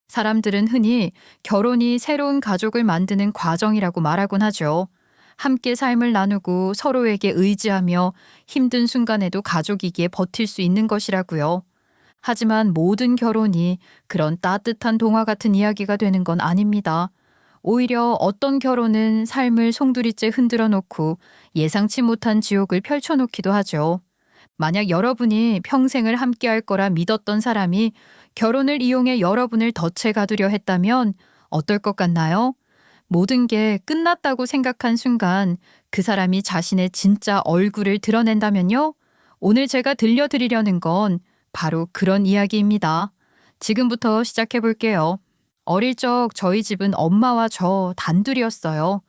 사람들은 흔히 결혼이 새로운 가족을 만드는 과정이라고 말하곤 하죠. 함께 삶을 나누고 서로에게 의지하며 힘든 순간에도 가족이기에 버틸 수 있는 것이라고요. 하지만 모든 결혼이 그런 따뜻한 동화 같은 이야기가 되는 건 아닙니다. 오히려 어떤 결혼은 삶을 송두리째 흔들어 놓고 예상치 못한 지옥을 펼쳐놓기도 하죠. 만약 여러분이 평생을 함께할 거라 믿었던 사람이 결혼을 이용해 여러분을 덫에 가두려 했다면 어떨 것 같나요? 모든 게 끝났다고 생각한 순간 그 사람이 자신의 진짜 얼굴을 드러낸다면요? 오늘 제가 들려드리려는 건 바로 그런 이야기입니다. 지금부터 시작해 볼게요. 어릴 적 저희 집은 엄마와 저 단둘이었어요.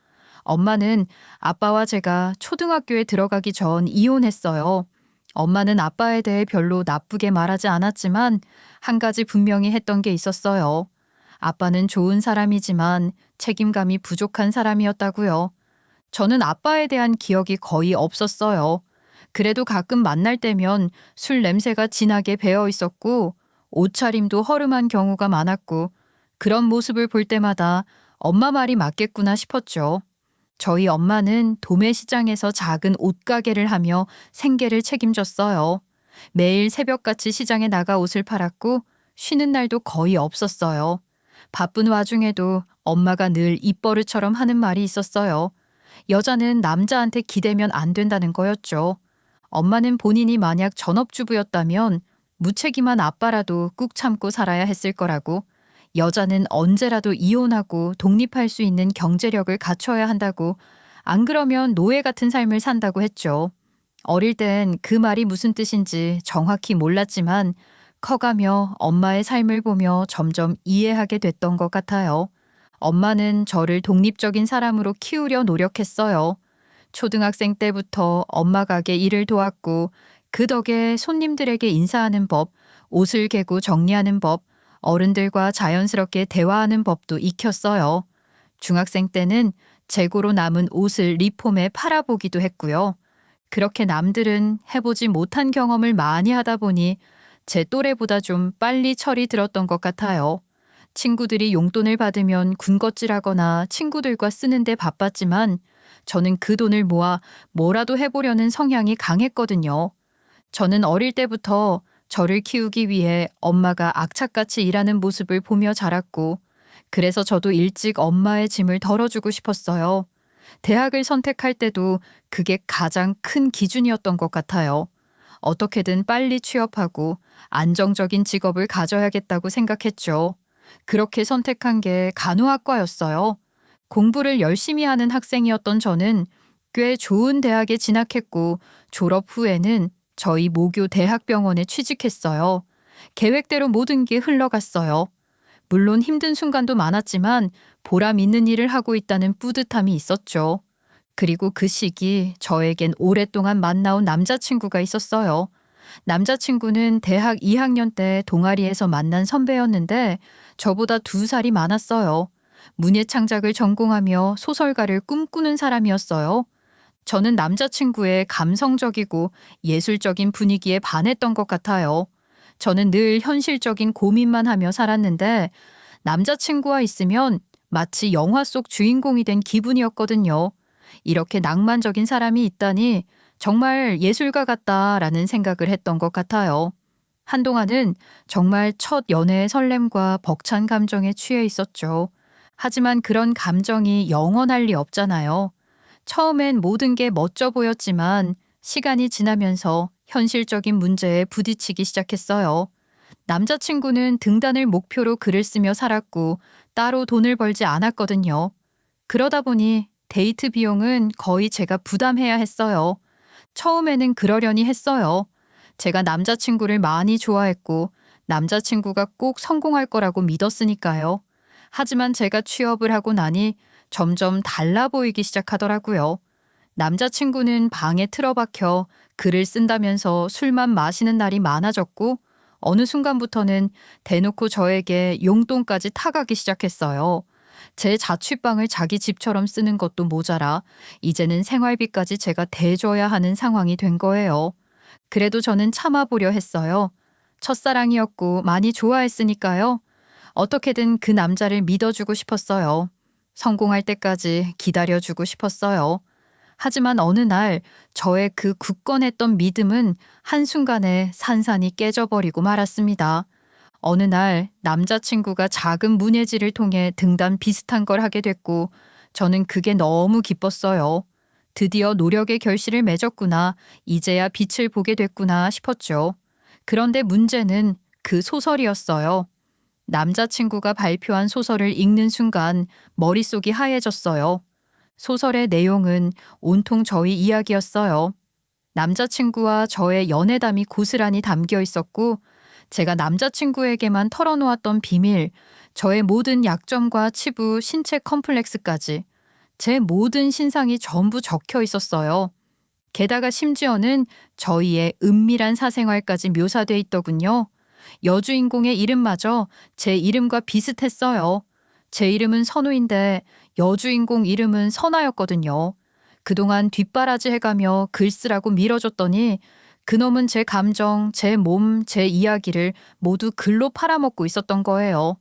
엄마는 아빠와 제가 초등학교에 들어가기 전 이혼했어요. 엄마는 아빠에 대해 별로 나쁘게 말하지 않았지만 한 가지 분명히 했던 게 있었어요. 아빠는 좋은 사람이지만 책임감이 부족한 사람이었다고요. 저는 아빠에 대한 기억이 거의 없었어요. 그래도 가끔 만날 때면 술 냄새가 진하게 배어 있었고 옷차림도 허름한 경우가 많았고 그런 모습을 볼 때마다 엄마 말이 맞겠구나 싶었죠. 저희 엄마는 도매시장에서 작은 옷가게를 하며 생계를 책임졌어요. 매일 새벽같이 시장에 나가 옷을 팔았고 쉬는 날도 거의 없었어요. 바쁜 와중에도 엄마가 늘 입버릇처럼 하는 말이 있었어요. 여자는 남자한테 기대면 안 된다는 거였죠. 엄마는 본인이 만약 전업주부였다면 무책임한 아빠라도 꾹 참고 살아야 했을 거라고, 여자는 언제라도 이혼하고 독립할 수 있는 경제력을 갖춰야 한다고, 안 그러면 노예 같은 삶을 산다고 했죠. 어릴 땐 그 말이 무슨 뜻인지 정확히 몰랐지만 커가며 엄마의 삶을 보며 점점 이해하게 됐던 것 같아요. 엄마는 저를 독립적인 사람으로 키우려 노력했어요. 초등학생 때부터 엄마 가게 일을 도왔고 그 덕에 손님들에게 인사하는 법, 옷을 개고 정리하는 법, 어른들과 자연스럽게 대화하는 법도 익혔어요. 중학생 때는 재고로 남은 옷을 리폼해 팔아보기도 했고요. 그렇게 남들은 해보지 못한 경험을 많이 하다 보니 제 또래보다 좀 빨리 철이 들었던 것 같아요. 친구들이 용돈을 받으면 군것질하거나 친구들과 쓰는데 바빴지만 저는 그 돈을 모아 뭐라도 해보려는 성향이 강했거든요. 저는 어릴 때부터 저를 키우기 위해 엄마가 악착같이 일하는 모습을 보며 자랐고, 그래서 저도 일찍 엄마의 짐을 덜어주고 싶었어요. 대학을 선택할 때도 그게 가장 큰 기준이었던 것 같아요. 어떻게든 빨리 취업하고 안정적인 직업을 가져야겠다고 생각했죠. 그렇게 선택한 게 간호학과였어요. 공부를 열심히 하는 학생이었던 저는 꽤 좋은 대학에 진학했고 졸업 후에는 저희 모교 대학병원에 취직했어요. 계획대로 모든 게 흘러갔어요. 물론 힘든 순간도 많았지만 보람 있는 일을 하고 있다는 뿌듯함이 있었죠. 그리고 그 시기 저에겐 오랫동안 만나온 남자친구가 있었어요. 남자친구는 대학 2학년 때 동아리에서 만난 선배였는데 저보다 2살이 많았어요. 문예창작을 전공하며 소설가를 꿈꾸는 사람이었어요. 저는 남자친구의 감성적이고 예술적인 분위기에 반했던 것 같아요. 저는 늘 현실적인 고민만 하며 살았는데 남자친구와 있으면 마치 영화 속 주인공이 된 기분이었거든요. 이렇게 낭만적인 사람이 있다니 정말 예술가 같다라는 생각을 했던 것 같아요. 한동안은 정말 첫 연애의 설렘과 벅찬 감정에 취해 있었죠. 하지만 그런 감정이 영원할 리 없잖아요. 처음엔 모든 게 멋져 보였지만 시간이 지나면서 현실적인 문제에 부딪히기 시작했어요. 남자친구는 등단을 목표로 글을 쓰며 살았고 따로 돈을 벌지 않았거든요. 그러다 보니 데이트 비용은 거의 제가 부담해야 했어요. 처음에는 그러려니 했어요. 제가 남자친구를 많이 좋아했고 남자친구가 꼭 성공할 거라고 믿었으니까요. 하지만 제가 취업을 하고 나니 점점 달라 보이기 시작하더라고요. 남자친구는 방에 틀어박혀 글을 쓴다면서 술만 마시는 날이 많아졌고 어느 순간부터는 대놓고 저에게 용돈까지 타가기 시작했어요. 제 자취방을 자기 집처럼 쓰는 것도 모자라 이제는 생활비까지 제가 대줘야 하는 상황이 된 거예요. 그래도 저는 참아보려 했어요. 첫사랑이었고 많이 좋아했으니까요. 어떻게든 그 남자를 믿어주고 싶었어요. 성공할 때까지 기다려주고 싶었어요. 하지만 어느 날 저의 그 굳건했던 믿음은 한순간에 산산이 깨져버리고 말았습니다. 어느 날 남자친구가 작은 문예지를 통해 등단 비슷한 걸 하게 됐고 저는 그게 너무 기뻤어요. 드디어 노력의 결실을 맺었구나, 이제야 빛을 보게 됐구나 싶었죠. 그런데 문제는 그 소설이었어요. 남자친구가 발표한 소설을 읽는 순간 머릿속이 하얘졌어요. 소설의 내용은 온통 저희 이야기였어요. 남자친구와 저의 연애담이 고스란히 담겨 있었고, 제가 남자친구에게만 털어놓았던 비밀, 저의 모든 약점과 치부, 신체 컴플렉스까지 제 모든 신상이 전부 적혀 있었어요. 게다가 심지어는 저희의 은밀한 사생활까지 묘사돼 있더군요. 여주인공의 이름마저 제 이름과 비슷했어요. 제 이름은 선우인데 여주인공 이름은 선아였거든요. 그동안 뒷바라지 해가며 글 쓰라고 밀어줬더니 그놈은 제 감정, 제 몸, 제 이야기를 모두 글로 팔아먹고 있었던 거예요.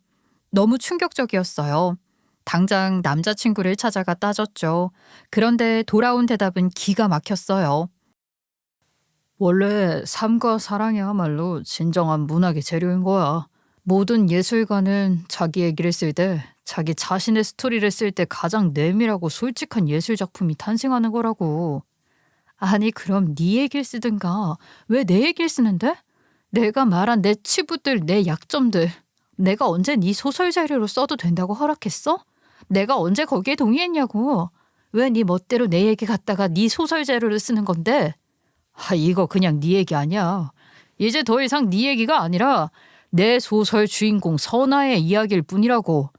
너무 충격적이었어요. 당장 남자친구를 찾아가 따졌죠. 그런데 돌아온 대답은 기가 막혔어요. 원래 삶과 사랑이야말로 진정한 문학의 재료인 거야. 모든 예술가는 자기 얘기를 쓸 때, 자기 자신의 스토리를 쓸 때 가장 내밀하고 솔직한 예술 작품이 탄생하는 거라고. 아니 그럼 네 얘기를 쓰든가. 왜 내 얘기를 쓰는데? 내가 말한 내 치부들, 내 약점들. 내가 언제 네 소설 자료로 써도 된다고 허락했어? 내가 언제 거기에 동의했냐고. 왜 네 멋대로 내 얘기 갖다가 네 소설 자료를 쓰는 건데? 이거 그냥 네 얘기 아니야. 이제 더 이상 네 얘기가 아니라 내 소설 주인공 선아의 이야기일 뿐이라고.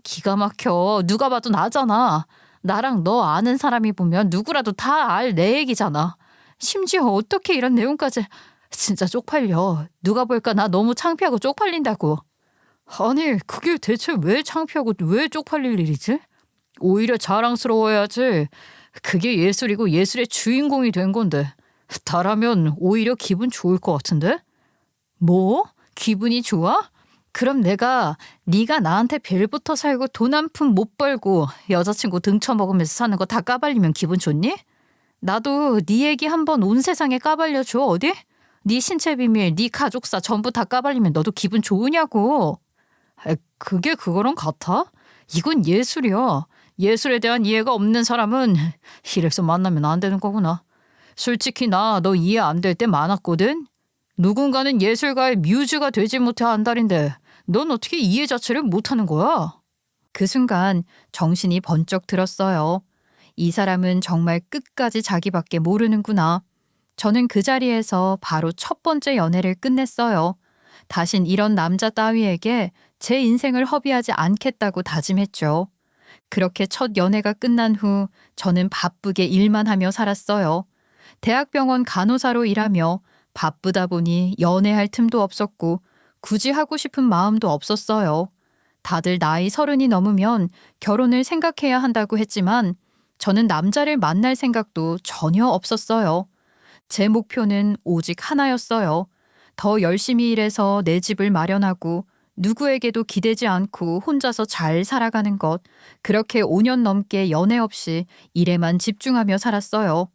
기가 막혀. 누가 봐도 나잖아. 나랑 너 아는 사람이 보면 누구라도 다 알 내 얘기잖아. 심지어 어떻게 이런 내용까지. 진짜 쪽팔려. 누가 볼까 나 너무 창피하고 쪽팔린다고. 아니 그게 대체 왜 창피하고 왜 쪽팔릴 일이지? 오히려 자랑스러워야지. 그게 예술이고 예술의 주인공이 된 건데. 나라면 오히려 기분 좋을 것 같은데? 뭐? 기분이 좋아? 그럼 내가 네가 나한테 별부터 살고 돈 한 푼 못 벌고 여자친구 등쳐먹으면서 사는 거 다 까발리면 기분 좋니? 나도 네 얘기 한번 온 세상에 까발려줘 어디? 네 신체 비밀, 네 가족사 전부 다 까발리면 너도 기분 좋으냐고. 그게 그거랑 같아? 이건 예술이야. 예술에 대한 이해가 없는 사람은 이래서 만나면 안 되는 거구나. 솔직히 나 너 이해 안 될 때 많았거든? 누군가는 예술가의 뮤즈가 되지 못해 안달인데 넌 어떻게 이해 자체를 못하는 거야? 그 순간 정신이 번쩍 들었어요. 이 사람은 정말 끝까지 자기밖에 모르는구나. 저는 그 자리에서 바로 첫 번째 연애를 끝냈어요. 다신 이런 남자 따위에게 제 인생을 허비하지 않겠다고 다짐했죠. 그렇게 첫 연애가 끝난 후 저는 바쁘게 일만 하며 살았어요. 대학병원 간호사로 일하며 바쁘다 보니 연애할 틈도 없었고 굳이 하고 싶은 마음도 없었어요. 다들 나이 30이 넘으면 결혼을 생각해야 한다고 했지만 저는 남자를 만날 생각도 전혀 없었어요. 제 목표는 오직 하나였어요. 더 열심히 일해서 내 집을 마련하고 누구에게도 기대지 않고 혼자서 잘 살아가는 것. 그렇게 5년 넘게 연애 없이 일에만 집중하며 살았어요.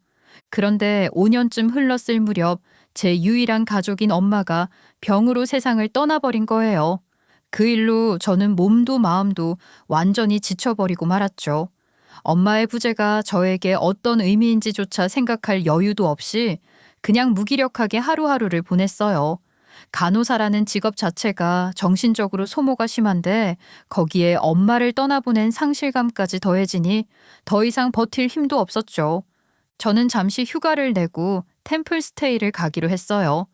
그런데 5년쯤 흘렀을 무렵 제 유일한 가족인 엄마가 병으로 세상을 떠나버린 거예요. 그 일로 저는 몸도 마음도 완전히 지쳐버리고 말았죠. 엄마의 부재가 저에게 어떤 의미인지조차 생각할 여유도 없이 그냥 무기력하게 하루하루를 보냈어요. 간호사라는 직업 자체가 정신적으로 소모가 심한데 거기에 엄마를 떠나보낸 상실감까지 더해지니 더 이상 버틸 힘도 없었죠. 저는 잠시 휴가를 내고 템플스테이를 가기로 했어요.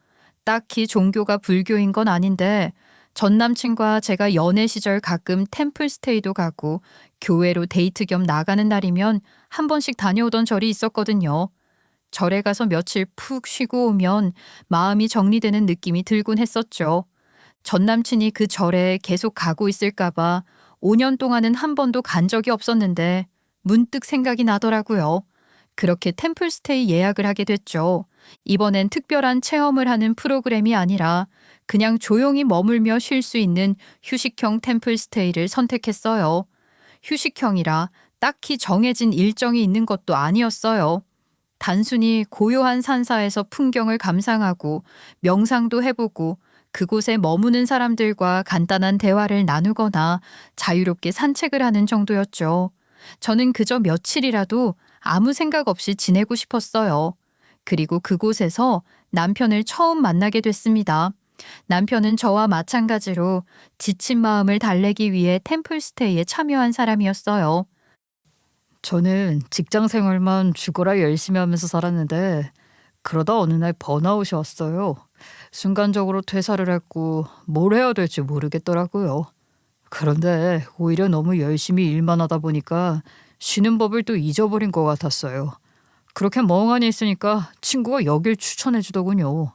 딱히 종교가 불교인 건 아닌데 전 남친과 제가 연애 시절 가끔 템플스테이도 가고 교회로 데이트 겸 나가는 날이면 한 번씩 다녀오던 절이 있었거든요. 절에 가서 며칠 푹 쉬고 오면 마음이 정리되는 느낌이 들곤 했었죠. 전 남친이 그 절에 계속 가고 있을까봐 5년 동안은 한 번도 간 적이 없었는데 문득 생각이 나더라고요. 그렇게 템플스테이 예약을 하게 됐죠. 이번엔 특별한 체험을 하는 프로그램이 아니라 그냥 조용히 머물며 쉴 수 있는 휴식형 템플스테이를 선택했어요. 휴식형이라 딱히 정해진 일정이 있는 것도 아니었어요. 단순히 고요한 산사에서 풍경을 감상하고 명상도 해보고 그곳에 머무는 사람들과 간단한 대화를 나누거나 자유롭게 산책을 하는 정도였죠. 저는 그저 며칠이라도 아무 생각 없이 지내고 싶었어요. 그리고 그곳에서 남편을 처음 만나게 됐습니다. 남편은 저와 마찬가지로 지친 마음을 달래기 위해 템플스테이에 참여한 사람이었어요. 저는 직장 생활만 죽어라 열심히 하면서 살았는데 그러다 어느 날 번아웃이 왔어요. 순간적으로 퇴사를 했고 뭘 해야 될지 모르겠더라고요. 그런데 오히려 너무 열심히 일만 하다 보니까 쉬는 법을 또 잊어버린 것 같았어요. 그렇게 멍하니 있으니까 친구가 여길 추천해 주더군요.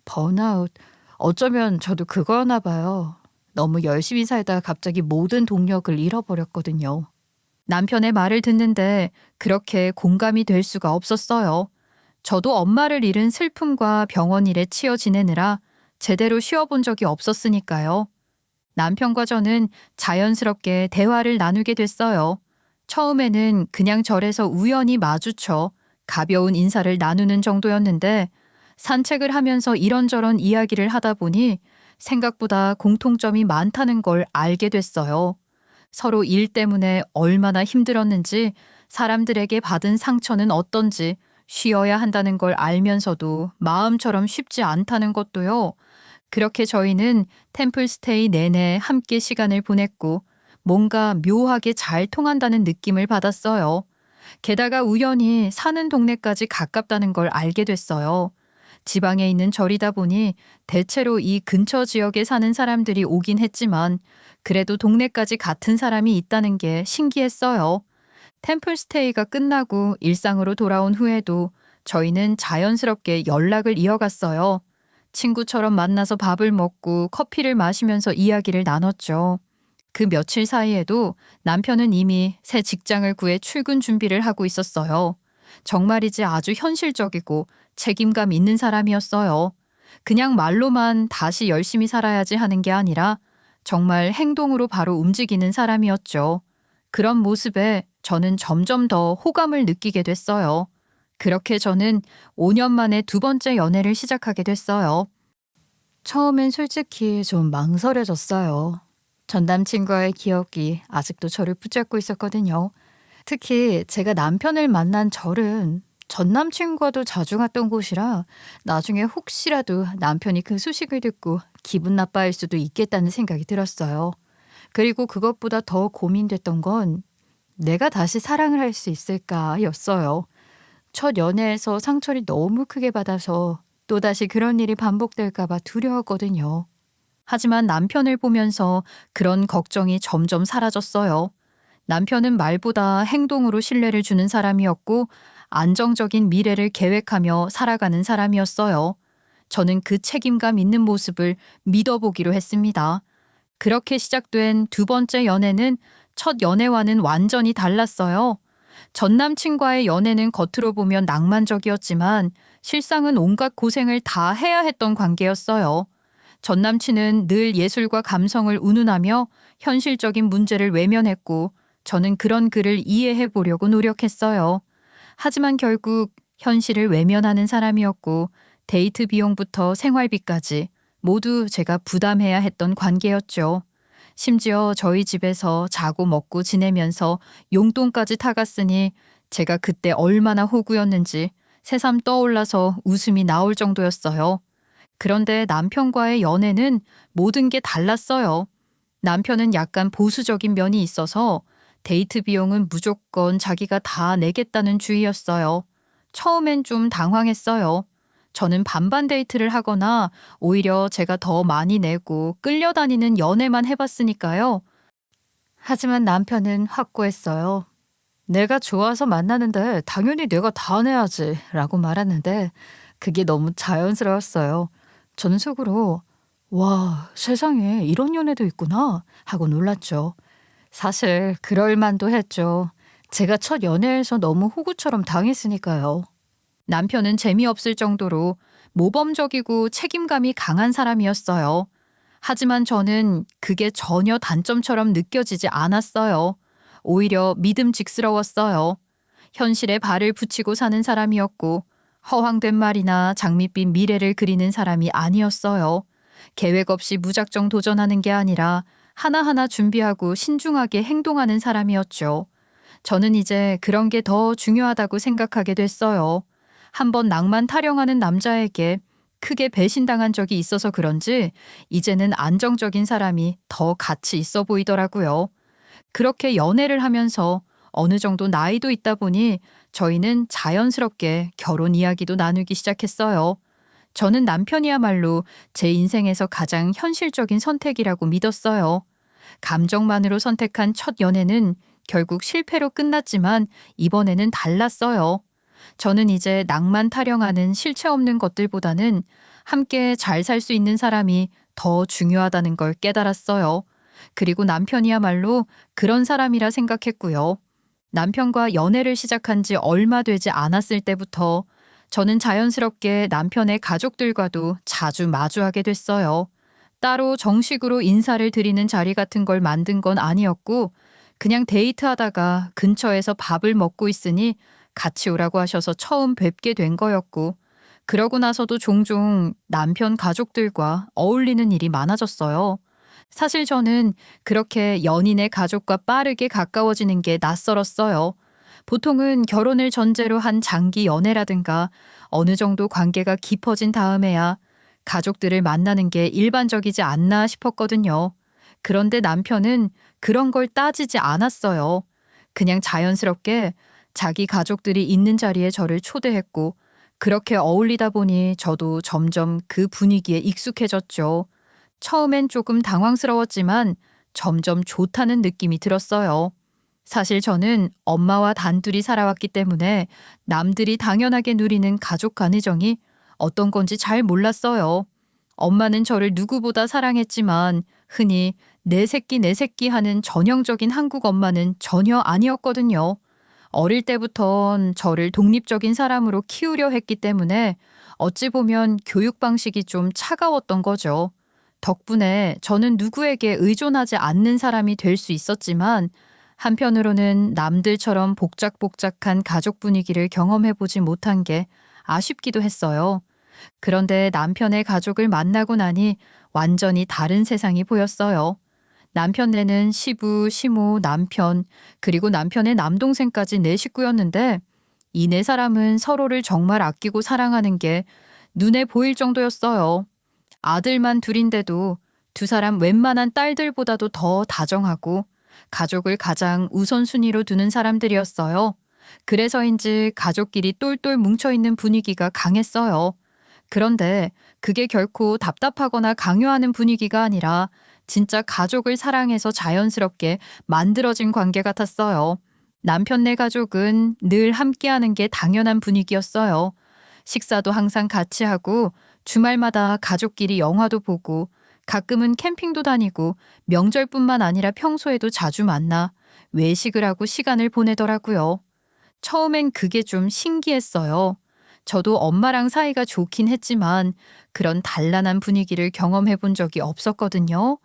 번아웃. 어쩌면 저도 그거였나 봐요. 너무 열심히 살다 갑자기 모든 동력을 잃어버렸거든요. 남편의 말을 듣는데 그렇게 공감이 될 수가 없었어요. 저도 엄마를 잃은 슬픔과 병원 일에 치여 지내느라 제대로 쉬어본 적이 없었으니까요. 남편과 저는 자연스럽게 대화를 나누게 됐어요. 처음에는 그냥 절에서 우연히 마주쳐 가벼운 인사를 나누는 정도였는데 산책을 하면서 이런저런 이야기를 하다 보니 생각보다 공통점이 많다는 걸 알게 됐어요. 서로 일 때문에 얼마나 힘들었는지, 사람들에게 받은 상처는 어떤지, 쉬어야 한다는 걸 알면서도 마음처럼 쉽지 않다는 것도요. 그렇게 저희는 템플스테이 내내 함께 시간을 보냈고 뭔가 묘하게 잘 통한다는 느낌을 받았어요. 게다가 우연히 사는 동네까지 가깝다는 걸 알게 됐어요. 지방에 있는 절이다 보니 대체로 이 근처 지역에 사는 사람들이 오긴 했지만 그래도 동네까지 같은 사람이 있다는 게 신기했어요. 템플스테이가 끝나고 일상으로 돌아온 후에도 저희는 자연스럽게 연락을 이어갔어요. 친구처럼 만나서 밥을 먹고 커피를 마시면서 이야기를 나눴죠. 그 며칠 사이에도 남편은 이미 새 직장을 구해 출근 준비를 하고 있었어요. 정말이지 아주 현실적이고 책임감 있는 사람이었어요. 그냥 말로만 다시 열심히 살아야지 하는 게 아니라 정말 행동으로 바로 움직이는 사람이었죠. 그런 모습에 저는 점점 더 호감을 느끼게 됐어요. 그렇게 저는 5년 만에 두 번째 연애를 시작하게 됐어요. 처음엔 솔직히 좀 망설여졌어요. 전 남친과의 기억이 아직도 저를 붙잡고 있었거든요. 특히 제가 남편을 만난 절은 전 남친과도 자주 갔던 곳이라 나중에 혹시라도 남편이 그 소식을 듣고 기분 나빠할 수도 있겠다는 생각이 들었어요. 그리고 그것보다 더 고민됐던 건 내가 다시 사랑을 할 수 있을까였어요. 첫 연애에서 상처를 너무 크게 받아서 또다시 그런 일이 반복될까봐 두려웠거든요. 하지만 남편을 보면서 그런 걱정이 점점 사라졌어요. 남편은 말보다 행동으로 신뢰를 주는 사람이었고 안정적인 미래를 계획하며 살아가는 사람이었어요. 저는 그 책임감 있는 모습을 믿어보기로 했습니다. 그렇게 시작된 두 번째 연애는 첫 연애와는 완전히 달랐어요. 전 남친과의 연애는 겉으로 보면 낭만적이었지만 실상은 온갖 고생을 다 해야 했던 관계였어요. 전 남친은 늘 예술과 감성을 운운하며 현실적인 문제를 외면했고 저는 그런 그를 이해해 보려고 노력했어요. 하지만 결국 현실을 외면하는 사람이었고 데이트 비용부터 생활비까지 모두 제가 부담해야 했던 관계였죠. 심지어 저희 집에서 자고 먹고 지내면서 용돈까지 타갔으니 제가 그때 얼마나 호구였는지 새삼 떠올라서 웃음이 나올 정도였어요. 그런데 남편과의 연애는 모든 게 달랐어요. 남편은 약간 보수적인 면이 있어서 데이트 비용은 무조건 자기가 다 내겠다는 주의였어요. 처음엔 좀 당황했어요. 저는 반반 데이트를 하거나 오히려 제가 더 많이 내고 끌려다니는 연애만 해봤으니까요. 하지만 남편은 확고했어요. 내가 좋아서 만나는데 당연히 내가 다 내야지 라고 말하는데 그게 너무 자연스러웠어요. 저는 속으로 와, 세상에 이런 연애도 있구나 하고 놀랐죠. 사실 그럴 만도 했죠. 제가 첫 연애에서 너무 호구처럼 당했으니까요. 남편은 재미없을 정도로 모범적이고 책임감이 강한 사람이었어요. 하지만 저는 그게 전혀 단점처럼 느껴지지 않았어요. 오히려 믿음직스러웠어요. 현실에 발을 붙이고 사는 사람이었고 허황된 말이나 장밋빛 미래를 그리는 사람이 아니었어요. 계획 없이 무작정 도전하는 게 아니라 하나하나 준비하고 신중하게 행동하는 사람이었죠. 저는 이제 그런 게 더 중요하다고 생각하게 됐어요. 한번 낭만 타령하는 남자에게 크게 배신당한 적이 있어서 그런지 이제는 안정적인 사람이 더 가치 있어 보이더라고요. 그렇게 연애를 하면서 어느 정도 나이도 있다 보니 저희는 자연스럽게 결혼 이야기도 나누기 시작했어요. 저는 남편이야말로 제 인생에서 가장 현실적인 선택이라고 믿었어요. 감정만으로 선택한 첫 연애는 결국 실패로 끝났지만 이번에는 달랐어요. 저는 이제 낭만 타령하는 실체 없는 것들보다는 함께 잘 살 수 있는 사람이 더 중요하다는 걸 깨달았어요. 그리고 남편이야말로 그런 사람이라 생각했고요. 남편과 연애를 시작한 지 얼마 되지 않았을 때부터 저는 자연스럽게 남편의 가족들과도 자주 마주하게 됐어요. 따로 정식으로 인사를 드리는 자리 같은 걸 만든 건 아니었고 그냥 데이트하다가 근처에서 밥을 먹고 있으니 같이 오라고 하셔서 처음 뵙게 된 거였고 그러고 나서도 종종 남편 가족들과 어울리는 일이 많아졌어요. 사실 저는 그렇게 연인의 가족과 빠르게 가까워지는 게 낯설었어요. 보통은 결혼을 전제로 한 장기 연애라든가 어느 정도 관계가 깊어진 다음에야 가족들을 만나는 게 일반적이지 않나 싶었거든요. 그런데 남편은 그런 걸 따지지 않았어요. 그냥 자연스럽게 자기 가족들이 있는 자리에 저를 초대했고 그렇게 어울리다 보니 저도 점점 그 분위기에 익숙해졌죠. 처음엔 조금 당황스러웠지만 점점 좋다는 느낌이 들었어요. 사실 저는 엄마와 단둘이 살아왔기 때문에 남들이 당연하게 누리는 가족 간의정이 어떤 건지 잘 몰랐어요. 엄마는 저를 누구보다 사랑했지만 흔히 내 새끼 내 새끼 하는 전형적인 한국 엄마는 전혀 아니었거든요. 어릴 때부턴 저를 독립적인 사람으로 키우려 했기 때문에 어찌 보면 교육 방식이 좀 차가웠던 거죠. 덕분에 저는 누구에게 의존하지 않는 사람이 될 수 있었지만 한편으로는 남들처럼 복작복작한 가족 분위기를 경험해보지 못한 게 아쉽기도 했어요. 그런데 남편의 가족을 만나고 나니 완전히 다른 세상이 보였어요. 남편네는 시부, 시모, 남편, 그리고 남편의 남동생까지 네 식구였는데 이 네 사람은 서로를 정말 아끼고 사랑하는 게 눈에 보일 정도였어요. 아들만 둘인데도 두 사람 웬만한 딸들보다도 더 다정하고 가족을 가장 우선순위로 두는 사람들이었어요. 그래서인지 가족끼리 똘똘 뭉쳐있는 분위기가 강했어요. 그런데 그게 결코 답답하거나 강요하는 분위기가 아니라 진짜 가족을 사랑해서 자연스럽게 만들어진 관계 같았어요. 남편네 가족은 늘 함께하는 게 당연한 분위기였어요. 식사도 항상 같이 하고 주말마다 가족끼리 영화도 보고 가끔은 캠핑도 다니고 명절뿐만 아니라 평소에도 자주 만나 외식을 하고 시간을 보내더라고요. 처음엔 그게 좀 신기했어요. 저도 엄마랑 사이가 좋긴 했지만 그런 단란한 분위기를 경험해 본 적이 없었거든요.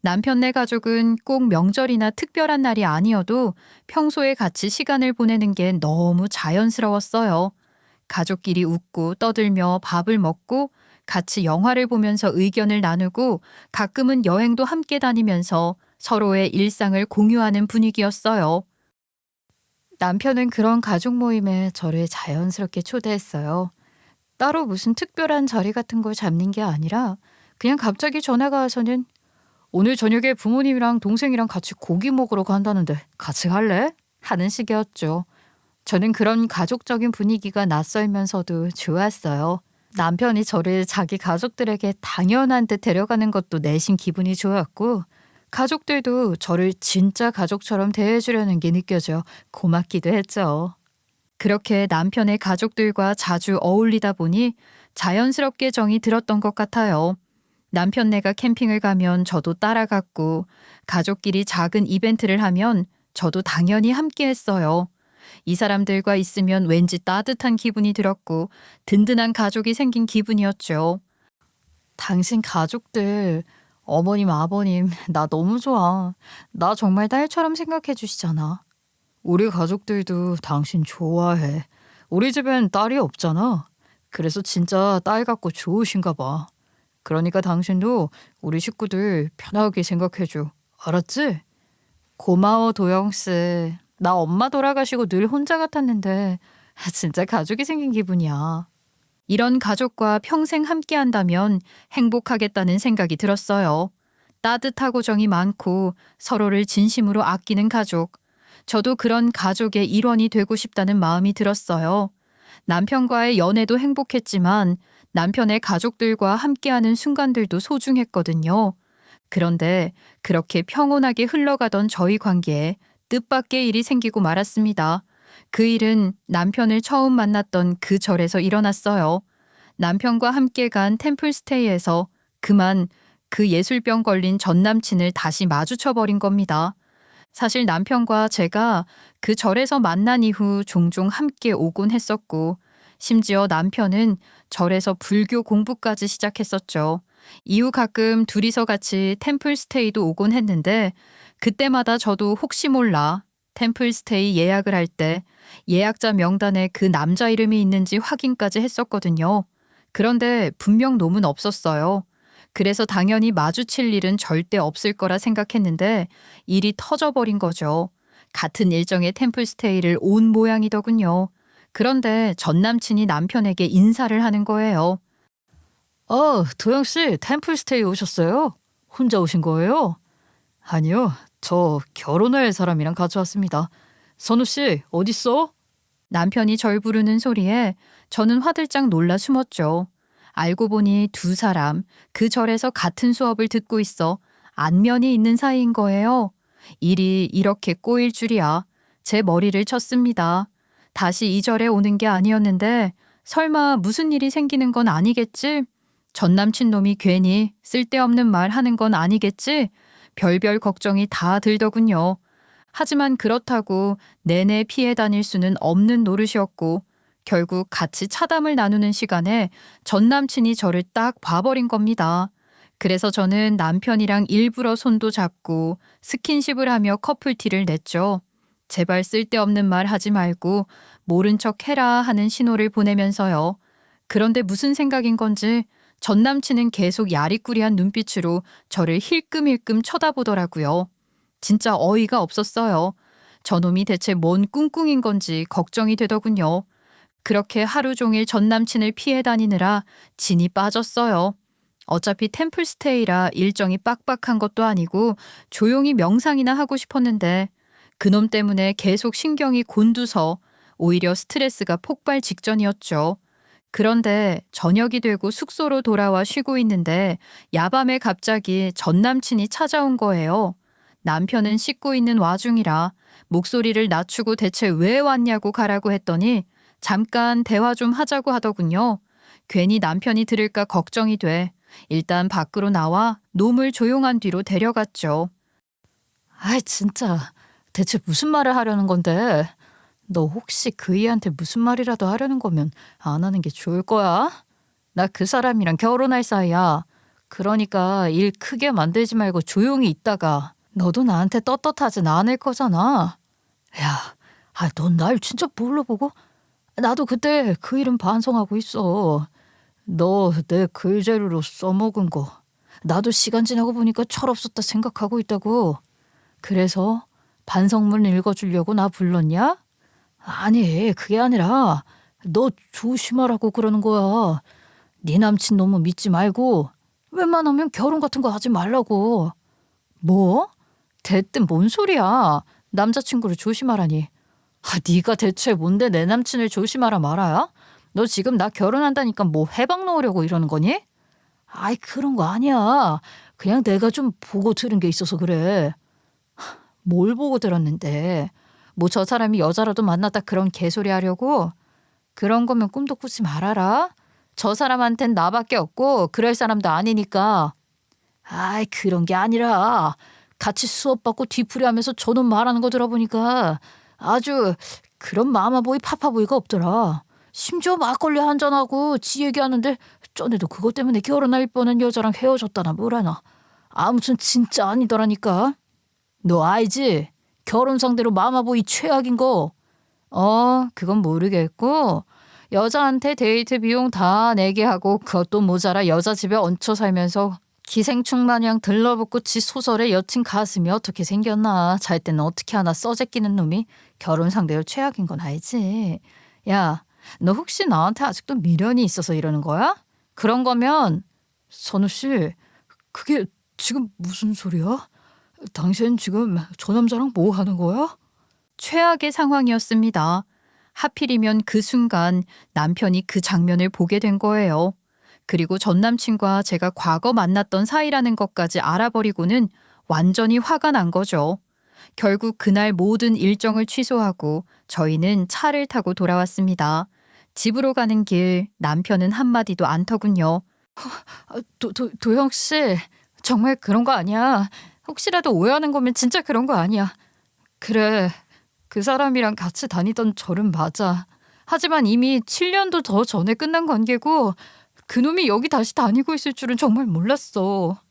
남편네 가족은 꼭 명절이나 특별한 날이 아니어도 평소에 같이 시간을 보내는 게 너무 자연스러웠어요. 가족끼리 웃고 떠들며 밥을 먹고 같이 영화를 보면서 의견을 나누고 가끔은 여행도 함께 다니면서 서로의 일상을 공유하는 분위기였어요. 남편은 그런 가족 모임에 저를 자연스럽게 초대했어요. 따로 무슨 특별한 자리 같은 걸 잡는 게 아니라 그냥 갑자기 전화가 와서는 오늘 저녁에 부모님이랑 동생이랑 같이 고기 먹으러 간다는데 같이 갈래? 하는 식이었죠. 저는 그런 가족적인 분위기가 낯설면서도 좋았어요. 남편이 저를 자기 가족들에게 당연한 듯 데려가는 것도 내심 기분이 좋았고 가족들도 저를 진짜 가족처럼 대해주려는 게 느껴져 고맙기도 했죠. 그렇게 남편의 가족들과 자주 어울리다 보니 자연스럽게 정이 들었던 것 같아요. 남편네가 캠핑을 가면 저도 따라갔고 가족끼리 작은 이벤트를 하면 저도 당연히 함께 했어요. 이 사람들과 있으면 왠지 따뜻한 기분이 들었고 든든한 가족이 생긴 기분이었죠. 당신 가족들, 어머님, 아버님, 나 너무 좋아. 나 정말 딸처럼 생각해 주시잖아. 우리 가족들도 당신 좋아해. 우리 집엔 딸이 없잖아. 그래서 진짜 딸 같고 좋으신가 봐. 그러니까 당신도 우리 식구들 편하게 생각해줘. 알았지? 고마워, 도영씨. 나 엄마 돌아가시고 늘 혼자 같았는데 진짜 가족이 생긴 기분이야. 이런 가족과 평생 함께 한다면 행복하겠다는 생각이 들었어요. 따뜻하고 정이 많고 서로를 진심으로 아끼는 가족. 저도 그런 가족의 일원이 되고 싶다는 마음이 들었어요. 남편과의 연애도 행복했지만 남편의 가족들과 함께하는 순간들도 소중했거든요. 그런데 그렇게 평온하게 흘러가던 저희 관계에 뜻밖의 일이 생기고 말았습니다. 그 일은 남편을 처음 만났던 그 절에서 일어났어요. 남편과 함께 간 템플스테이에서 그만 그 예술병 걸린 전 남친을 다시 마주쳐버린 겁니다. 사실 남편과 제가 그 절에서 만난 이후 종종 함께 오곤 했었고, 심지어 남편은 절에서 불교 공부까지 시작했었죠. 이후 가끔 둘이서 같이 템플스테이도 오곤 했는데, 그때마다 저도 혹시 몰라 템플스테이 예약을 할 때 예약자 명단에 그 남자 이름이 있는지 확인까지 했었거든요. 그런데 분명 놈은 없었어요. 그래서 당연히 마주칠 일은 절대 없을 거라 생각했는데 일이 터져버린 거죠. 같은 일정의 템플스테이를 온 모양이더군요. 그런데 전 남친이 남편에게 인사를 하는 거예요. 도영씨, 템플스테이 오셨어요? 혼자 오신 거예요? 아니요, 저 결혼할 사람이랑 같이 왔습니다. 선우씨, 어딨어? 남편이 절 부르는 소리에 저는 화들짝 놀라 숨었죠. 알고 보니 두 사람 그 절에서 같은 수업을 듣고 있어 안면이 있는 사이인 거예요. 일이 이렇게 꼬일 줄이야. 제 머리를 쳤습니다. 다시 이 절에 오는 게 아니었는데 설마 무슨 일이 생기는 건 아니겠지? 전 남친 놈이 괜히 쓸데없는 말 하는 건 아니겠지? 별별 걱정이 다 들더군요. 하지만 그렇다고 내내 피해 다닐 수는 없는 노릇이었고 결국 같이 차담을 나누는 시간에 전 남친이 저를 딱 봐버린 겁니다. 그래서 저는 남편이랑 일부러 손도 잡고 스킨십을 하며 커플티를 냈죠. 제발 쓸데없는 말 하지 말고 모른 척 해라 하는 신호를 보내면서요. 그런데 무슨 생각인 건지 전 남친은 계속 야리꾸리한 눈빛으로 저를 힐끔힐끔 쳐다보더라고요. 진짜 어이가 없었어요. 저놈이 대체 뭔 꿍꿍인 건지 걱정이 되더군요. 그렇게 하루 종일 전 남친을 피해 다니느라 진이 빠졌어요. 어차피 템플스테이라 일정이 빡빡한 것도 아니고 조용히 명상이나 하고 싶었는데 그놈 때문에 계속 신경이 곤두서 오히려 스트레스가 폭발 직전이었죠. 그런데 저녁이 되고 숙소로 돌아와 쉬고 있는데 야밤에 갑자기 전 남친이 찾아온 거예요. 남편은 씻고 있는 와중이라 목소리를 낮추고 대체 왜 왔냐고 가라고 했더니 잠깐 대화 좀 하자고 하더군요. 괜히 남편이 들을까 걱정이 돼 일단 밖으로 나와 놈을 조용한 뒤로 데려갔죠. 아이 진짜 대체 무슨 말을 하려는 건데? 너 혹시 그이한테 무슨 말이라도 하려는 거면 안 하는 게 좋을 거야? 나 그 사람이랑 결혼할 사이야. 그러니까 일 크게 만들지 말고 조용히 있다가 너도 나한테 떳떳하진 않을 거잖아. 야, 넌 날 진짜 뭘로 보고? 나도 그때 그 이름 반성하고 있어. 너 내 글재료로 써먹은 거. 나도 시간 지나고 보니까 철없었다 생각하고 있다고. 그래서 반성문 읽어주려고 나 불렀냐? 아니, 그게 아니라 너 조심하라고 그러는 거야. 네 남친 너무 믿지 말고 웬만하면 결혼 같은 거 하지 말라고. 뭐? 대뜸 뭔 소리야. 남자친구를 조심하라니. 네가 대체 뭔데 내 남친을 조심하라 말아야? 너 지금 나 결혼한다니까 뭐 해방 놓으려고 이러는 거니? 아이 그런 거 아니야. 그냥 내가 좀 보고 들은 게 있어서 그래. 뭘 보고 들었는데. 뭐 저 사람이 여자라도 만났다 그런 개소리 하려고? 그런 거면 꿈도 꾸지 말아라. 저 사람한텐 나밖에 없고 그럴 사람도 아니니까. 아이 그런 게 아니라 같이 수업 받고 뒤풀이하면서 저놈 말하는 거 들어보니까 아주 그런 마마보이 파파보이가 없더라. 심지어 막걸리 한잔하고 지 얘기하는데 전에도 그것 때문에 결혼할 뻔한 여자랑 헤어졌다나 뭐라나. 아무튼 진짜 아니더라니까. 너 알지? 결혼 상대로 마마보이 최악인 거. 그건 모르겠고 여자한테 데이트 비용 다 내게 하고 그것도 모자라 여자 집에 얹혀 살면서 기생충 마냥 들러붙고 지 소설의 여친 가슴이 어떻게 생겼나. 잘 때는 어떻게 하나 써제끼는 놈이 결혼 상대로 최악인 건 알지. 야, 너 혹시 나한테 아직도 미련이 있어서 이러는 거야? 그런 거면 선우 씨, 그게 지금 무슨 소리야? 당신 지금 저 남자랑 뭐 하는 거야? 최악의 상황이었습니다. 하필이면 그 순간 남편이 그 장면을 보게 된 거예요. 그리고 전 남친과 제가 과거 만났던 사이라는 것까지 알아버리고는 완전히 화가 난 거죠. 결국 그날 모든 일정을 취소하고 저희는 차를 타고 돌아왔습니다. 집으로 가는 길 남편은 한마디도 안 터군요. 도영 씨, 정말 그런 거 아니야. 혹시라도 오해하는 거면 진짜 그런 거 아니야. 그래, 그 사람이랑 같이 다니던 절은 맞아. 하지만 이미 7년도 더 전에 끝난 관계고 그놈이 여기 다시 다니고 있을 줄은 정말 몰랐어.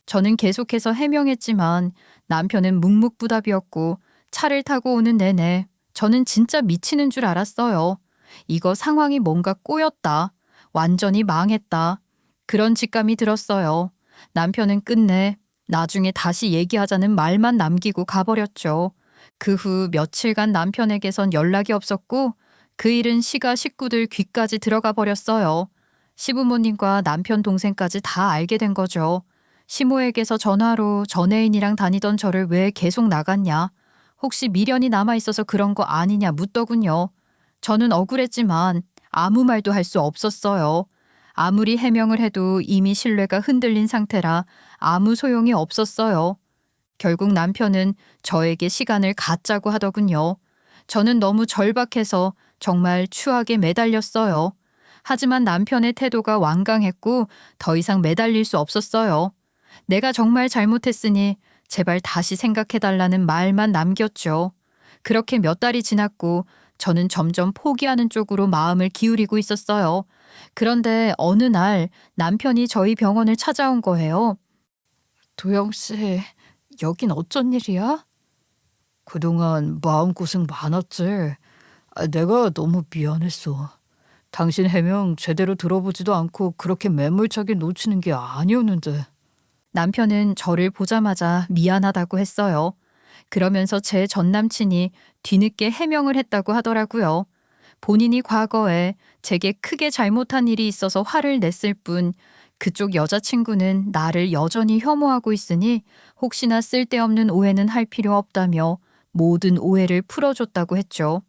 저는 계속해서 해명했지만 남편은 묵묵부답이었고 차를 타고 오는 내내 저는 진짜 미치는 줄 알았어요. 이거 상황이 뭔가 꼬였다. 완전히 망했다. 그런 직감이 들었어요. 남편은 끝내 나중에 다시 얘기하자는 말만 남기고 가버렸죠. 그 후 며칠간 남편에게선 연락이 없었고 그 일은 시가 식구들 귀까지 들어가 버렸어요. 시부모님과 남편 동생까지 다 알게 된 거죠. 시모에게서 전화로 전애인이랑 다니던 저를 왜 계속 나갔냐. 혹시 미련이 남아있어서 그런 거 아니냐 묻더군요. 저는 억울했지만 아무 말도 할 수 없었어요. 아무리 해명을 해도 이미 신뢰가 흔들린 상태라 아무 소용이 없었어요. 결국 남편은 저에게 시간을 갖자고 하더군요. 저는 너무 절박해서 정말 추악에 매달렸어요. 하지만 남편의 태도가 완강했고 더 이상 매달릴 수 없었어요. 내가 정말 잘못했으니 제발 다시 생각해달라는 말만 남겼죠. 그렇게 몇 달이 지났고 저는 점점 포기하는 쪽으로 마음을 기울이고 있었어요. 그런데 어느 날 남편이 저희 병원을 찾아온 거예요. 도영 씨, 여긴 어쩐 일이야? 그동안 마음고생 많았지. 내가 너무 미안했어. 당신 해명 제대로 들어보지도 않고 그렇게 매몰차게 놓치는 게 아니었는데. 남편은 저를 보자마자 미안하다고 했어요. 그러면서 제 전남친이 뒤늦게 해명을 했다고 하더라고요. 본인이 과거에 제게 크게 잘못한 일이 있어서 화를 냈을 뿐 그쪽 여자친구는 나를 여전히 혐오하고 있으니 혹시나 쓸데없는 오해는 할 필요 없다며 모든 오해를 풀어줬다고 했죠.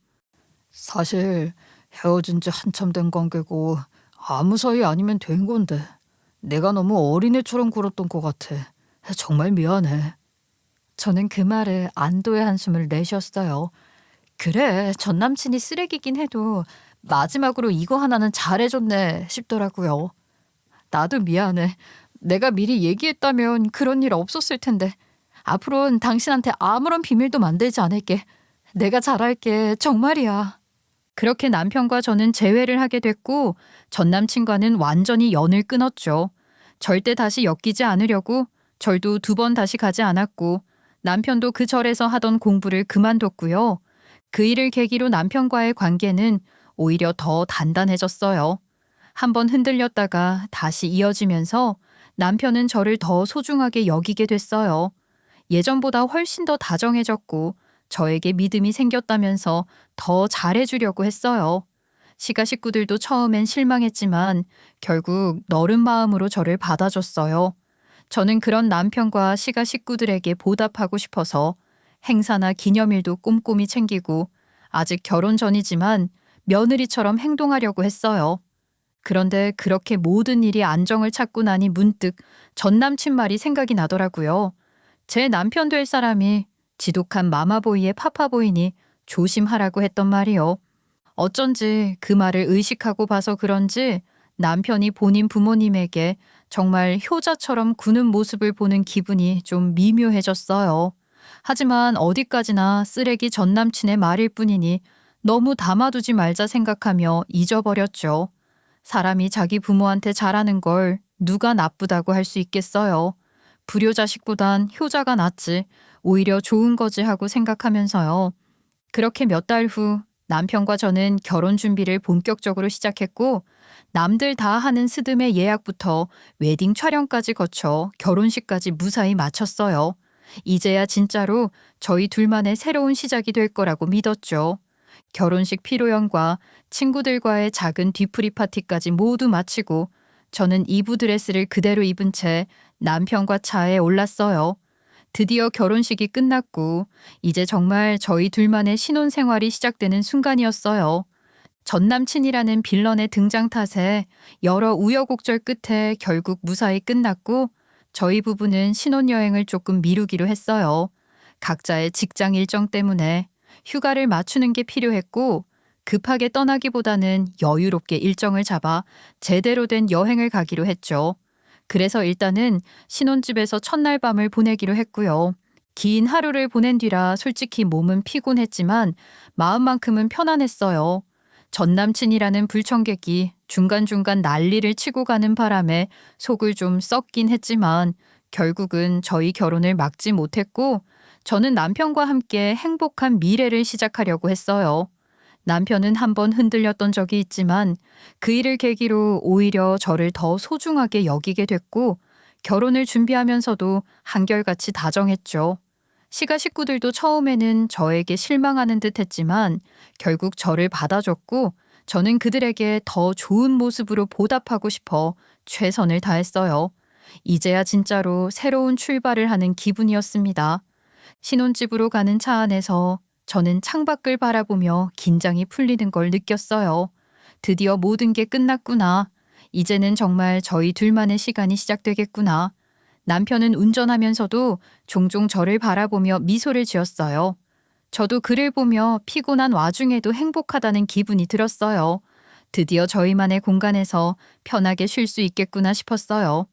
사실 헤어진 지 한참 된 관계고 아무 사이 아니면 된 건데 내가 너무 어린애처럼 굴었던 것 같아. 정말 미안해. 저는 그 말에 안도의 한숨을 내쉬었어요. 그래, 전 남친이 쓰레기긴 해도 마지막으로 이거 하나는 잘해줬네 싶더라고요. 나도 미안해. 내가 미리 얘기했다면 그런 일 없었을 텐데. 앞으로는 당신한테 아무런 비밀도 만들지 않을게. 내가 잘할게. 정말이야. 그렇게 남편과 저는 재회를 하게 됐고 전 남친과는 완전히 연을 끊었죠. 절대 다시 엮이지 않으려고 절도 2번 다시 가지 않았고 남편도 그 절에서 하던 공부를 그만뒀고요. 그 일을 계기로 남편과의 관계는 오히려 더 단단해졌어요. 한번 흔들렸다가 다시 이어지면서 남편은 저를 더 소중하게 여기게 됐어요. 예전보다 훨씬 더 다정해졌고 저에게 믿음이 생겼다면서 더 잘해주려고 했어요. 시가 식구들도 처음엔 실망했지만 결국 너른 마음으로 저를 받아줬어요. 저는 그런 남편과 시가 식구들에게 보답하고 싶어서 행사나 기념일도 꼼꼼히 챙기고 아직 결혼 전이지만 며느리처럼 행동하려고 했어요. 그런데 그렇게 모든 일이 안정을 찾고 나니 문득 전 남친 말이 생각이 나더라고요. 제 남편 될 사람이 지독한 마마보이의 파파보이니 조심하라고 했던 말이요. 어쩐지 그 말을 의식하고 봐서 그런지 남편이 본인 부모님에게 정말 효자처럼 구는 모습을 보는 기분이 좀 미묘해졌어요. 하지만 어디까지나 쓰레기 전 남친의 말일 뿐이니 너무 담아두지 말자 생각하며 잊어버렸죠. 사람이 자기 부모한테 잘하는 걸 누가 나쁘다고 할 수 있겠어요. 불효자식보단 효자가 낫지, 오히려 좋은 거지 하고 생각하면서요. 그렇게 몇 달 후 남편과 저는 결혼 준비를 본격적으로 시작했고, 남들 다 하는 스드메 예약부터 웨딩 촬영까지 거쳐 결혼식까지 무사히 마쳤어요. 이제야 진짜로 저희 둘만의 새로운 시작이 될 거라고 믿었죠. 결혼식 피로연과 친구들과의 작은 뒤풀이 파티까지 모두 마치고 저는 이브 드레스를 그대로 입은 채 남편과 차에 올랐어요. 드디어 결혼식이 끝났고 이제 정말 저희 둘만의 신혼생활이 시작되는 순간이었어요. 전 남친이라는 빌런의 등장 탓에 여러 우여곡절 끝에 결국 무사히 끝났고 저희 부부는 신혼여행을 조금 미루기로 했어요. 각자의 직장 일정 때문에 휴가를 맞추는 게 필요했고 급하게 떠나기보다는 여유롭게 일정을 잡아 제대로 된 여행을 가기로 했죠. 그래서 일단은 신혼집에서 첫날 밤을 보내기로 했고요. 긴 하루를 보낸 뒤라 솔직히 몸은 피곤했지만 마음만큼은 편안했어요. 전 남친이라는 불청객이 중간중간 난리를 치고 가는 바람에 속을 좀 썩긴 했지만 결국은 저희 결혼을 막지 못했고 저는 남편과 함께 행복한 미래를 시작하려고 했어요. 남편은 한번 흔들렸던 적이 있지만 그 일을 계기로 오히려 저를 더 소중하게 여기게 됐고 결혼을 준비하면서도 한결같이 다정했죠. 시가 식구들도 처음에는 저에게 실망하는 듯 했지만 결국 저를 받아줬고 저는 그들에게 더 좋은 모습으로 보답하고 싶어 최선을 다했어요. 이제야 진짜로 새로운 출발을 하는 기분이었습니다. 신혼집으로 가는 차 안에서 저는 창밖을 바라보며 긴장이 풀리는 걸 느꼈어요. 드디어 모든 게 끝났구나. 이제는 정말 저희 둘만의 시간이 시작되겠구나. 남편은 운전하면서도 종종 저를 바라보며 미소를 지었어요. 저도 그를 보며 피곤한 와중에도 행복하다는 기분이 들었어요. 드디어 저희만의 공간에서 편하게 쉴 수 있겠구나 싶었어요.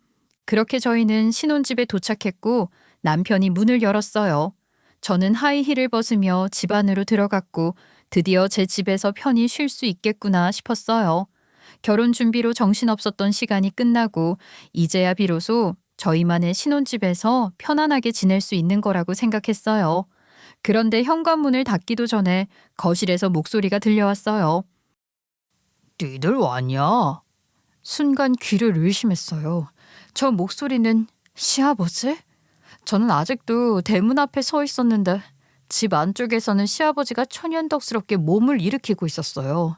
그렇게 저희는 신혼집에 도착했고 남편이 문을 열었어요. 저는 하이힐을 벗으며 집 안으로 들어갔고 드디어 제 집에서 편히 쉴 수 있겠구나 싶었어요. 결혼 준비로 정신없었던 시간이 끝나고 이제야 비로소 저희만의 신혼집에서 편안하게 지낼 수 있는 거라고 생각했어요. 그런데 현관문을 닫기도 전에 거실에서 목소리가 들려왔어요. 니들 왔냐? 순간 귀를 의심했어요. 저 목소리는 시아버지? 저는 아직도 대문 앞에 서 있었는데 집 안쪽에서는 시아버지가 천연덕스럽게 몸을 일으키고 있었어요.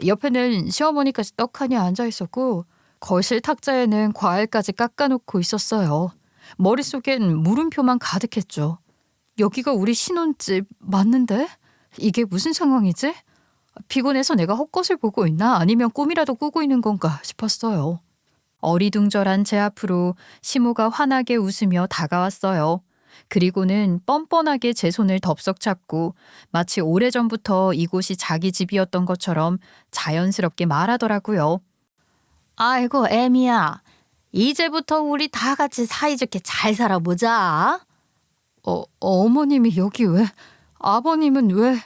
옆에는 시어머니까지 떡하니 앉아 있었고 거실 탁자에는 과일까지 깎아놓고 있었어요. 머릿속엔 물음표만 가득했죠. 여기가 우리 신혼집 맞는데? 이게 무슨 상황이지? 피곤해서 내가 헛것을 보고 있나? 아니면 꿈이라도 꾸고 있는 건가 싶었어요. 어리둥절한 제 앞으로 시모가 환하게 웃으며 다가왔어요. 그리고는 뻔뻔하게 제 손을 덥석 잡고 마치 오래전부터 이곳이 자기 집이었던 것처럼 자연스럽게 말하더라고요. 아이고 애미야. 이제부터 우리 다 같이 사이좋게 잘 살아보자. 어머님이 여기 왜? 아버님은 왜?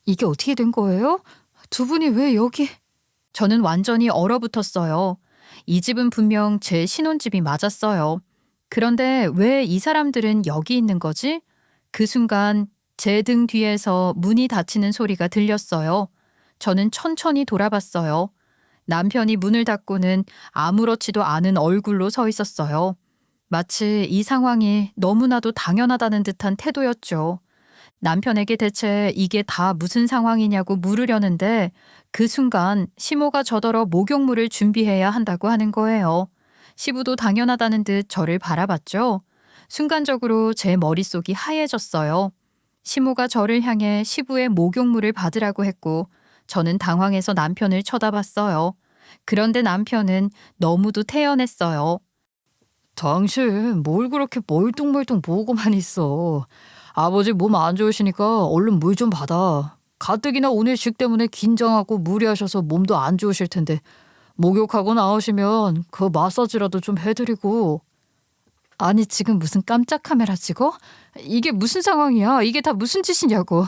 이게 어떻게 된 거예요? 두 분이 왜 여기? 저는 완전히 얼어붙었어요. 이 집은 분명 제 신혼집이 맞았어요. 그런데 왜 이 사람들은 여기 있는 거지? 그 순간 제 등 뒤에서 문이 닫히는 소리가 들렸어요. 저는 천천히 돌아봤어요. 남편이 문을 닫고는 아무렇지도 않은 얼굴로 서 있었어요. 마치 이 상황이 너무나도 당연하다는 듯한 태도였죠. 남편에게 대체 이게 다 무슨 상황이냐고 물으려는데 그 순간 시모가 저더러 목욕물을 준비해야 한다고 하는 거예요. 시부도 당연하다는 듯 저를 바라봤죠. 순간적으로 제 머릿속이 하얘졌어요. 시모가 저를 향해 시부의 목욕물을 받으라고 했고 저는 당황해서 남편을 쳐다봤어요. 그런데 남편은 너무도 태연했어요. 당신 뭘 그렇게 멀뚱멀뚱 보고만 있어. 아버지 몸 안 좋으시니까 얼른 물 좀 받아. 가뜩이나 오늘 식 때문에 긴장하고 무리하셔서 몸도 안 좋으실 텐데 목욕하고 나오시면 그 마사지라도 좀 해드리고. 아니 지금 무슨 깜짝 카메라 찍어? 이게 무슨 상황이야? 이게 다 무슨 짓이냐고.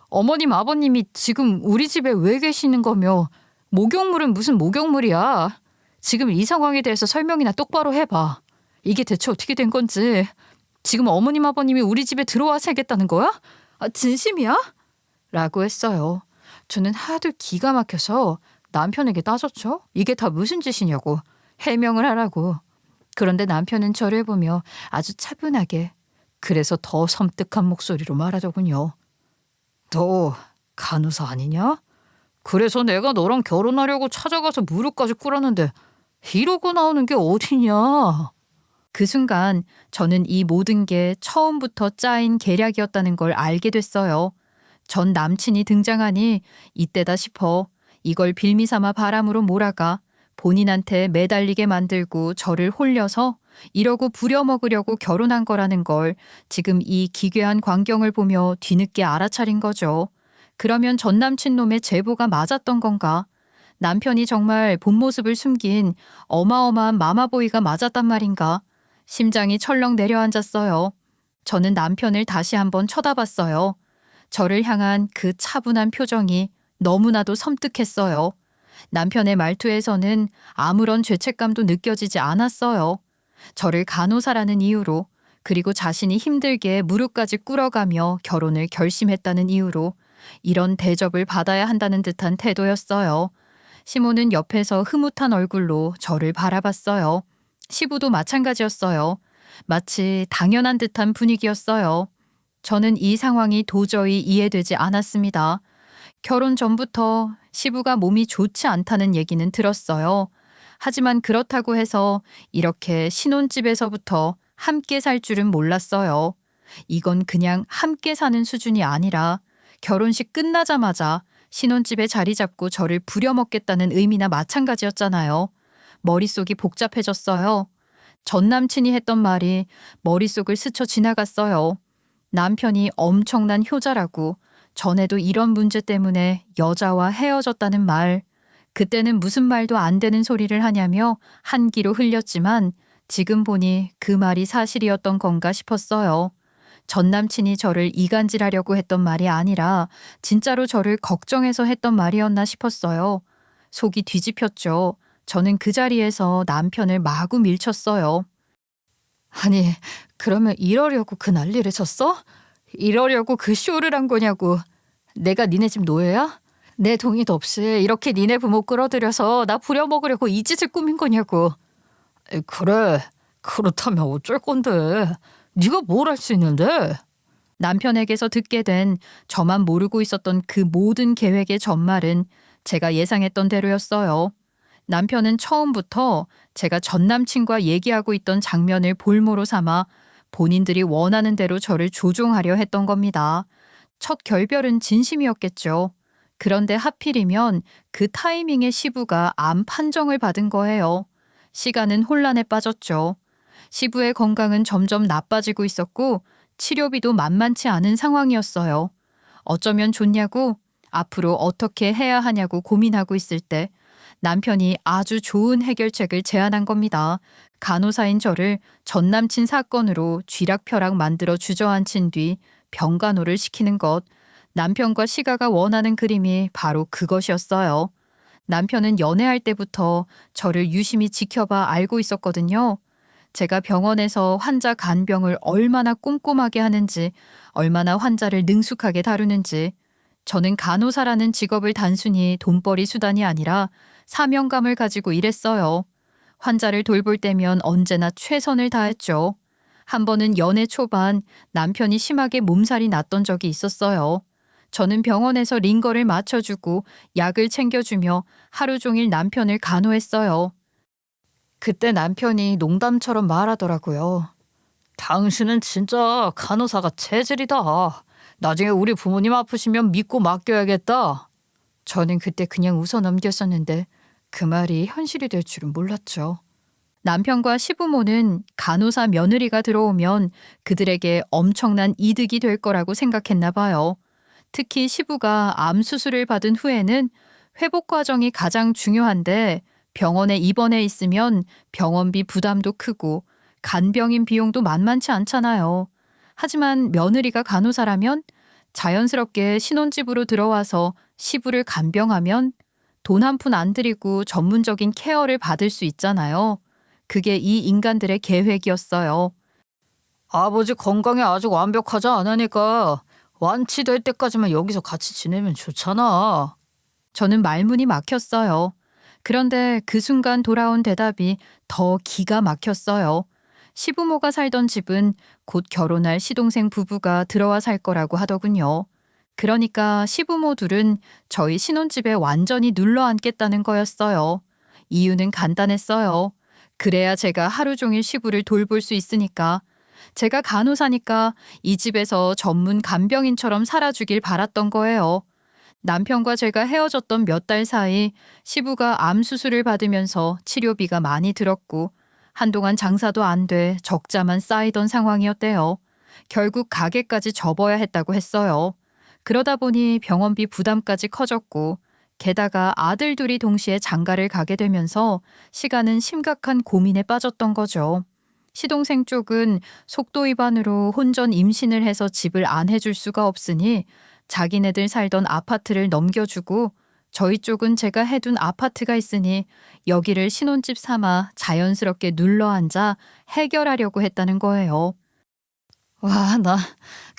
어머님 아버님이 지금 우리 집에 왜 계시는 거며 목욕물은 무슨 목욕물이야. 지금 이 상황에 대해서 설명이나 똑바로 해봐. 이게 대체 어떻게 된 건지. 지금 어머님 아버님이 우리 집에 들어와 살겠다는 거야? 아, 진심이야? 라고 했어요. 저는 하도 기가 막혀서 남편에게 따졌죠. 이게 다 무슨 짓이냐고. 해명을 하라고. 그런데 남편은 저를 보며 아주 차분하게, 그래서 더 섬뜩한 목소리로 말하더군요. 너 간호사 아니냐? 그래서 내가 너랑 결혼하려고 찾아가서 무릎까지 꿇었는데 이러고 나오는 게 어디냐? 그 순간 저는 이 모든 게 처음부터 짜인 계략이었다는 걸 알게 됐어요. 전 남친이 등장하니 이때다 싶어 이걸 빌미삼아 바람으로 몰아가 본인한테 매달리게 만들고 저를 홀려서 이러고 부려먹으려고 결혼한 거라는 걸 지금 이 기괴한 광경을 보며 뒤늦게 알아차린 거죠. 그러면 전 남친 놈의 제보가 맞았던 건가? 남편이 정말 본 모습을 숨긴 어마어마한 마마보이가 맞았단 말인가? 심장이 철렁 내려앉았어요. 저는 남편을 다시 한번 쳐다봤어요. 저를 향한 그 차분한 표정이 너무나도 섬뜩했어요. 남편의 말투에서는 아무런 죄책감도 느껴지지 않았어요. 저를 간호사라는 이유로, 그리고 자신이 힘들게 무릎까지 꿇어가며 결혼을 결심했다는 이유로 이런 대접을 받아야 한다는 듯한 태도였어요. 시모는 옆에서 흐뭇한 얼굴로 저를 바라봤어요. 시부도 마찬가지였어요. 마치 당연한 듯한 분위기였어요. 저는 이 상황이 도저히 이해되지 않았습니다. 결혼 전부터 시부가 몸이 좋지 않다는 얘기는 들었어요. 하지만 그렇다고 해서 이렇게 신혼집에서부터 함께 살 줄은 몰랐어요. 이건 그냥 함께 사는 수준이 아니라 결혼식 끝나자마자 신혼집에 자리 잡고 저를 부려먹겠다는 의미나 마찬가지였잖아요. 머릿속이 복잡해졌어요. 전 남친이 했던 말이 머릿속을 스쳐 지나갔어요. 남편이 엄청난 효자라고, 전에도 이런 문제 때문에 여자와 헤어졌다는 말, 그때는 무슨 말도 안 되는 소리를 하냐며 한기로 흘렸지만 지금 보니 그 말이 사실이었던 건가 싶었어요. 전 남친이 저를 이간질하려고 했던 말이 아니라 진짜로 저를 걱정해서 했던 말이었나 싶었어요. 속이 뒤집혔죠. 저는 그 자리에서 남편을 마구 밀쳤어요. 아니, 그러면 이러려고 그 난리를 쳤어? 이러려고 그 쇼를 한 거냐고. 내가 니네 집 노예야? 내 동의도 없이 이렇게 니네 부모 끌어들여서 나 부려먹으려고 이 짓을 꾸민 거냐고. 그래, 그렇다면 어쩔 건데. 네가 뭘 할 수 있는데? 남편에게서 듣게 된 저만 모르고 있었던 그 모든 계획의 전말은 제가 예상했던 대로였어요. 남편은 처음부터 제가 전 남친과 얘기하고 있던 장면을 볼모로 삼아 본인들이 원하는 대로 저를 조종하려 했던 겁니다. 첫 결별은 진심이었겠죠. 그런데 하필이면 그 타이밍에 시부가 암 판정을 받은 거예요. 시간은 혼란에 빠졌죠. 시부의 건강은 점점 나빠지고 있었고 치료비도 만만치 않은 상황이었어요. 어쩌면 좋냐고, 앞으로 어떻게 해야 하냐고 고민하고 있을 때 남편이 아주 좋은 해결책을 제안한 겁니다. 간호사인 저를 전 남친 사건으로 쥐락펴락 만들어 주저앉힌 뒤 병간호를 시키는 것. 남편과 시가가 원하는 그림이 바로 그것이었어요. 남편은 연애할 때부터 저를 유심히 지켜봐 알고 있었거든요. 제가 병원에서 환자 간병을 얼마나 꼼꼼하게 하는지, 얼마나 환자를 능숙하게 다루는지. 저는 간호사라는 직업을 단순히 돈벌이 수단이 아니라 사명감을 가지고 일했어요. 환자를 돌볼 때면 언제나 최선을 다했죠. 한 번은 연애 초반 남편이 심하게 몸살이 났던 적이 있었어요. 저는 병원에서 링거를 맞춰주고 약을 챙겨주며 하루 종일 남편을 간호했어요. 그때 남편이 농담처럼 말하더라고요. 당신은 진짜 간호사가 체질이다. 나중에 우리 부모님 아프시면 믿고 맡겨야겠다. 저는 그때 그냥 웃어 넘겼었는데 그 말이 현실이 될 줄은 몰랐죠. 남편과 시부모는 간호사 며느리가 들어오면 그들에게 엄청난 이득이 될 거라고 생각했나 봐요. 특히 시부가 암 수술을 받은 후에는 회복 과정이 가장 중요한데 병원에 입원해 있으면 병원비 부담도 크고 간병인 비용도 만만치 않잖아요. 하지만 며느리가 간호사라면 자연스럽게 신혼집으로 들어와서 시부를 간병하면 돈 한 푼 안 들이고 전문적인 케어를 받을 수 있잖아요. 그게 이 인간들의 계획이었어요. 아버지 건강이 아직 완벽하지 않으니까 완치될 때까지만 여기서 같이 지내면 좋잖아. 저는 말문이 막혔어요. 그런데 그 순간 돌아온 대답이 더 기가 막혔어요. 시부모가 살던 집은 곧 결혼할 시동생 부부가 들어와 살 거라고 하더군요. 그러니까 시부모들은 저희 신혼집에 완전히 눌러 앉겠다는 거였어요. 이유는 간단했어요. 그래야 제가 하루 종일 시부를 돌볼 수 있으니까. 제가 간호사니까 이 집에서 전문 간병인처럼 살아주길 바랐던 거예요. 남편과 제가 헤어졌던 몇 달 사이 시부가 암 수술을 받으면서 치료비가 많이 들었고 한동안 장사도 안 돼 적자만 쌓이던 상황이었대요. 결국 가게까지 접어야 했다고 했어요. 그러다 보니 병원비 부담까지 커졌고 게다가 아들 둘이 동시에 장가를 가게 되면서 시간은 심각한 고민에 빠졌던 거죠. 시동생 쪽은 속도 위반으로 혼전 임신을 해서 집을 안 해줄 수가 없으니 자기네들 살던 아파트를 넘겨주고 저희 쪽은 제가 해둔 아파트가 있으니 여기를 신혼집 삼아 자연스럽게 눌러앉아 해결하려고 했다는 거예요. 와, 나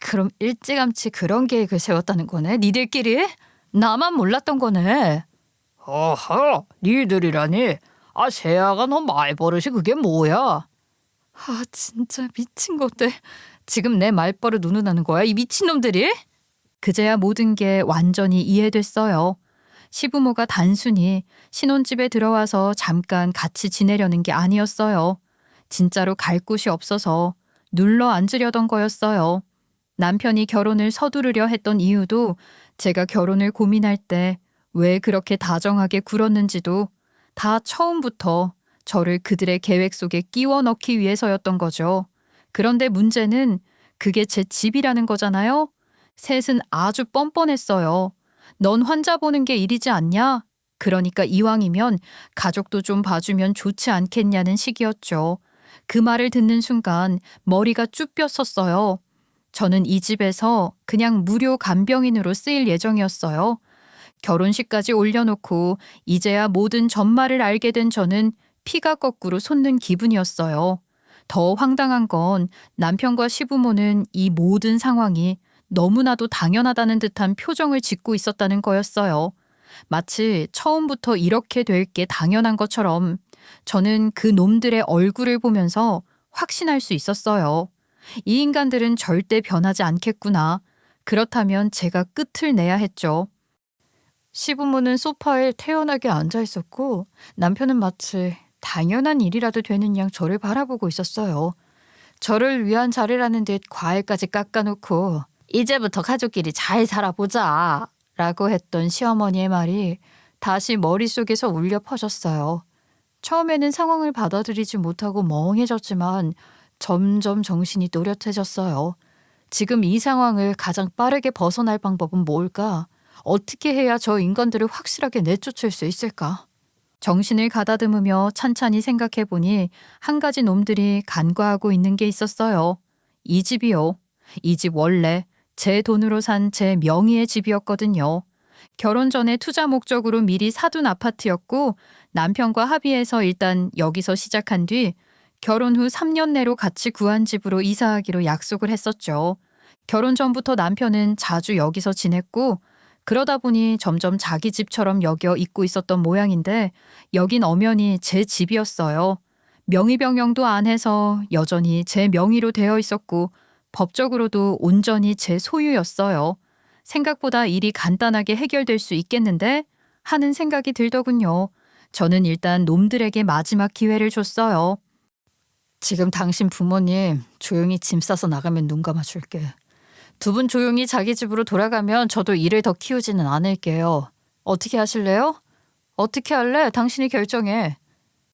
그럼 일찌감치 그런 계획을 세웠다는 거네. 니들끼리? 나만 몰랐던 거네. 어허, 니들이라니. 아, 세아가 너 말버릇이 그게 뭐야? 아, 진짜 미친 것들. 지금 내 말버릇 운운하는 거야, 이 미친놈들이? 그제야 모든 게 완전히 이해됐어요. 시부모가 단순히 신혼집에 들어와서 잠깐 같이 지내려는 게 아니었어요. 진짜로 갈 곳이 없어서 눌러 앉으려던 거였어요. 남편이 결혼을 서두르려 했던 이유도 제가 결혼을 고민할 때 왜 그렇게 다정하게 굴었는지도 다 처음부터 저를 그들의 계획 속에 끼워 넣기 위해서였던 거죠. 그런데 문제는 그게 제 집이라는 거잖아요. 셋은 아주 뻔뻔했어요. 넌 환자 보는 게 일이지 않냐? 그러니까 이왕이면 가족도 좀 봐주면 좋지 않겠냐는 식이었죠. 그 말을 듣는 순간 머리가 쭉 뼈섰어요. 저는 이 집에서 그냥 무료 간병인으로 쓰일 예정이었어요. 결혼식까지 올려놓고 이제야 모든 전말을 알게 된 저는 피가 거꾸로 솟는 기분이었어요. 더 황당한 건 남편과 시부모는 이 모든 상황이 너무나도 당연하다는 듯한 표정을 짓고 있었다는 거였어요. 마치 처음부터 이렇게 될 게 당연한 것처럼 저는 그 놈들의 얼굴을 보면서 확신할 수 있었어요. 이 인간들은 절대 변하지 않겠구나. 그렇다면 제가 끝을 내야 했죠. 시부모는 소파에 태연하게 앉아 있었고 남편은 마치 당연한 일이라도 되는 양 저를 바라보고 있었어요. 저를 위한 자리라는 듯 과일까지 깎아놓고 이제부터 가족끼리 잘 살아보자 라고 했던 시어머니의 말이 다시 머릿속에서 울려 퍼졌어요. 처음에는 상황을 받아들이지 못하고 멍해졌지만 점점 정신이 또렷해졌어요. 지금 이 상황을 가장 빠르게 벗어날 방법은 뭘까? 어떻게 해야 저 인간들을 확실하게 내쫓을 수 있을까? 정신을 가다듬으며 찬찬히 생각해보니 한 가지 놈들이 간과하고 있는 게 있었어요. 이 집이요. 이 집 원래 제 돈으로 산 제 명의의 집이었거든요. 결혼 전에 투자 목적으로 미리 사둔 아파트였고 남편과 합의해서 일단 여기서 시작한 뒤 결혼 후 3년 내로 같이 구한 집으로 이사하기로 약속을 했었죠. 결혼 전부터 남편은 자주 여기서 지냈고 그러다 보니 점점 자기 집처럼 여겨 있고 있었던 모양인데 여긴 엄연히 제 집이었어요. 명의 변경도 안 해서 여전히 제 명의로 되어 있었고 법적으로도 온전히 제 소유였어요. 생각보다 일이 간단하게 해결될 수 있겠는데 하는 생각이 들더군요. 저는 일단 놈들에게 마지막 기회를 줬어요. 지금 당신 부모님 조용히 짐 싸서 나가면 눈 감아줄게. 두 분 조용히 자기 집으로 돌아가면 저도 일을 더 키우지는 않을게요. 어떻게 하실래요? 어떻게 할래? 당신이 결정해.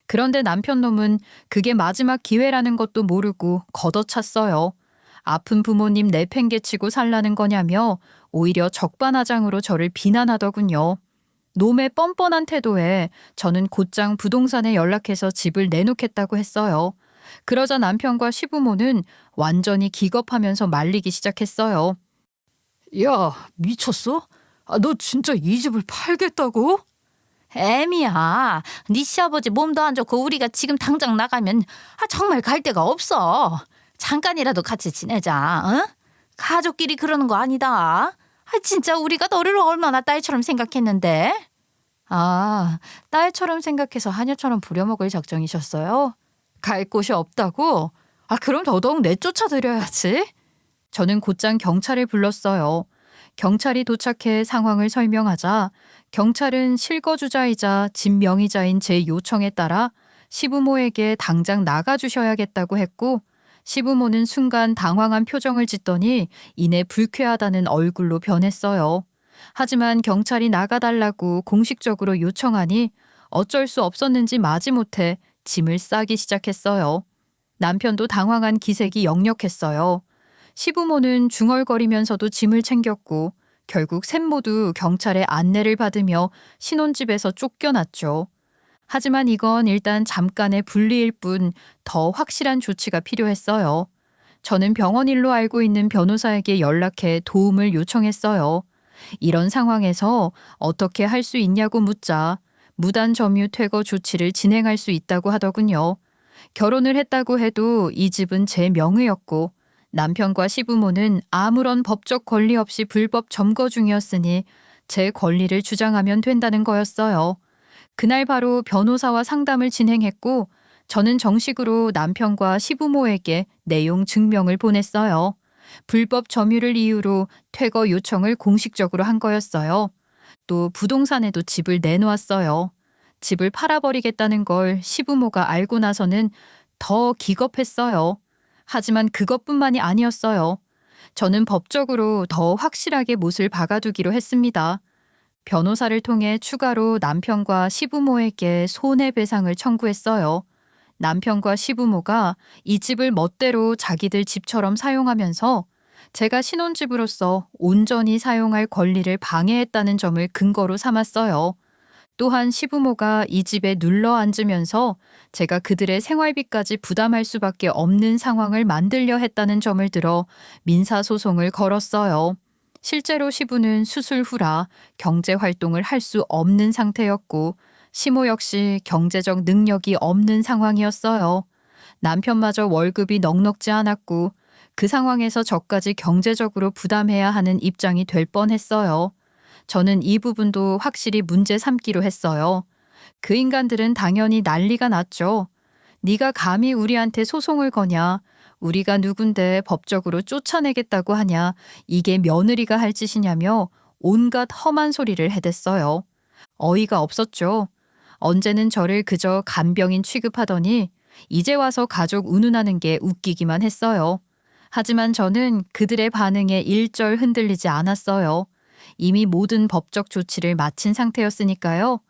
그런데 남편 놈은 그게 마지막 기회라는 것도 모르고 걷어찼어요. 아픈 부모님 내팽개치고 살라는 거냐며 오히려 적반하장으로 저를 비난하더군요. 놈의 뻔뻔한 태도에 저는 곧장 부동산에 연락해서 집을 내놓겠다고 했어요. 그러자 남편과 시부모는 완전히 기겁하면서 말리기 시작했어요. 야, 미쳤어? 너 진짜 이 집을 팔겠다고? 애미야, 네 시아버지 몸도 안 좋고 우리가 지금 당장 나가면 정말 갈 데가 없어. 잠깐이라도 같이 지내자. 응? 가족끼리 그러는 거 아니다. 진짜 우리가 너를 얼마나 딸처럼 생각했는데. 딸처럼 생각해서 하녀처럼 부려먹을 작정이셨어요? 갈 곳이 없다고? 그럼 더더욱 내쫓아드려야지. 저는 곧장 경찰을 불렀어요. 경찰이 도착해 상황을 설명하자 경찰은 실거주자이자 집 명의자인 제 요청에 따라 시부모에게 당장 나가주셔야겠다고 했고 시부모는 순간 당황한 표정을 짓더니 이내 불쾌하다는 얼굴로 변했어요. 하지만 경찰이 나가달라고 공식적으로 요청하니 어쩔 수 없었는지 마지못해 짐을 싸기 시작했어요. 남편도 당황한 기색이 역력했어요. 시부모는 중얼거리면서도 짐을 챙겼고 결국 셋 모두 경찰의 안내를 받으며 신혼집에서 쫓겨났죠. 하지만 이건 일단 잠깐의 분리일 뿐 더 확실한 조치가 필요했어요. 저는 병원 일로 알고 있는 변호사에게 연락해 도움을 요청했어요. 이런 상황에서 어떻게 할 수 있냐고 묻자 무단 점유 퇴거 조치를 진행할 수 있다고 하더군요. 결혼을 했다고 해도 이 집은 제 명의였고 남편과 시부모는 아무런 법적 권리 없이 불법 점거 중이었으니 제 권리를 주장하면 된다는 거였어요. 그날 바로 변호사와 상담을 진행했고 저는 정식으로 남편과 시부모에게 내용 증명을 보냈어요. 불법 점유를 이유로 퇴거 요청을 공식적으로 한 거였어요. 또 부동산에도 집을 내놓았어요. 집을 팔아버리겠다는 걸 시부모가 알고 나서는 더 기겁했어요. 하지만 그것뿐만이 아니었어요. 저는 법적으로 더 확실하게 못을 박아두기로 했습니다. 변호사를 통해 추가로 남편과 시부모에게 손해배상을 청구했어요. 남편과 시부모가 이 집을 멋대로 자기들 집처럼 사용하면서 제가 신혼집으로서 온전히 사용할 권리를 방해했다는 점을 근거로 삼았어요. 또한 시부모가 이 집에 눌러 앉으면서 제가 그들의 생활비까지 부담할 수밖에 없는 상황을 만들려 했다는 점을 들어 민사소송을 걸었어요. 실제로 시부는 수술 후라 경제활동을 할 수 없는 상태였고 시모 역시 경제적 능력이 없는 상황이었어요. 남편마저 월급이 넉넉지 않았고 그 상황에서 저까지 경제적으로 부담해야 하는 입장이 될 뻔했어요. 저는 이 부분도 확실히 문제 삼기로 했어요. 그 인간들은 당연히 난리가 났죠. 네가 감히 우리한테 소송을 거냐, 우리가 누군데 법적으로 쫓아내겠다고 하냐, 이게 며느리가 할 짓이냐며 온갖 험한 소리를 해댔어요. 어이가 없었죠. 언제는 저를 그저 간병인 취급하더니 이제 와서 가족 운운하는 게 웃기기만 했어요. 하지만 저는 그들의 반응에 일절 흔들리지 않았어요. 이미 모든 법적 조치를 마친 상태였으니까요.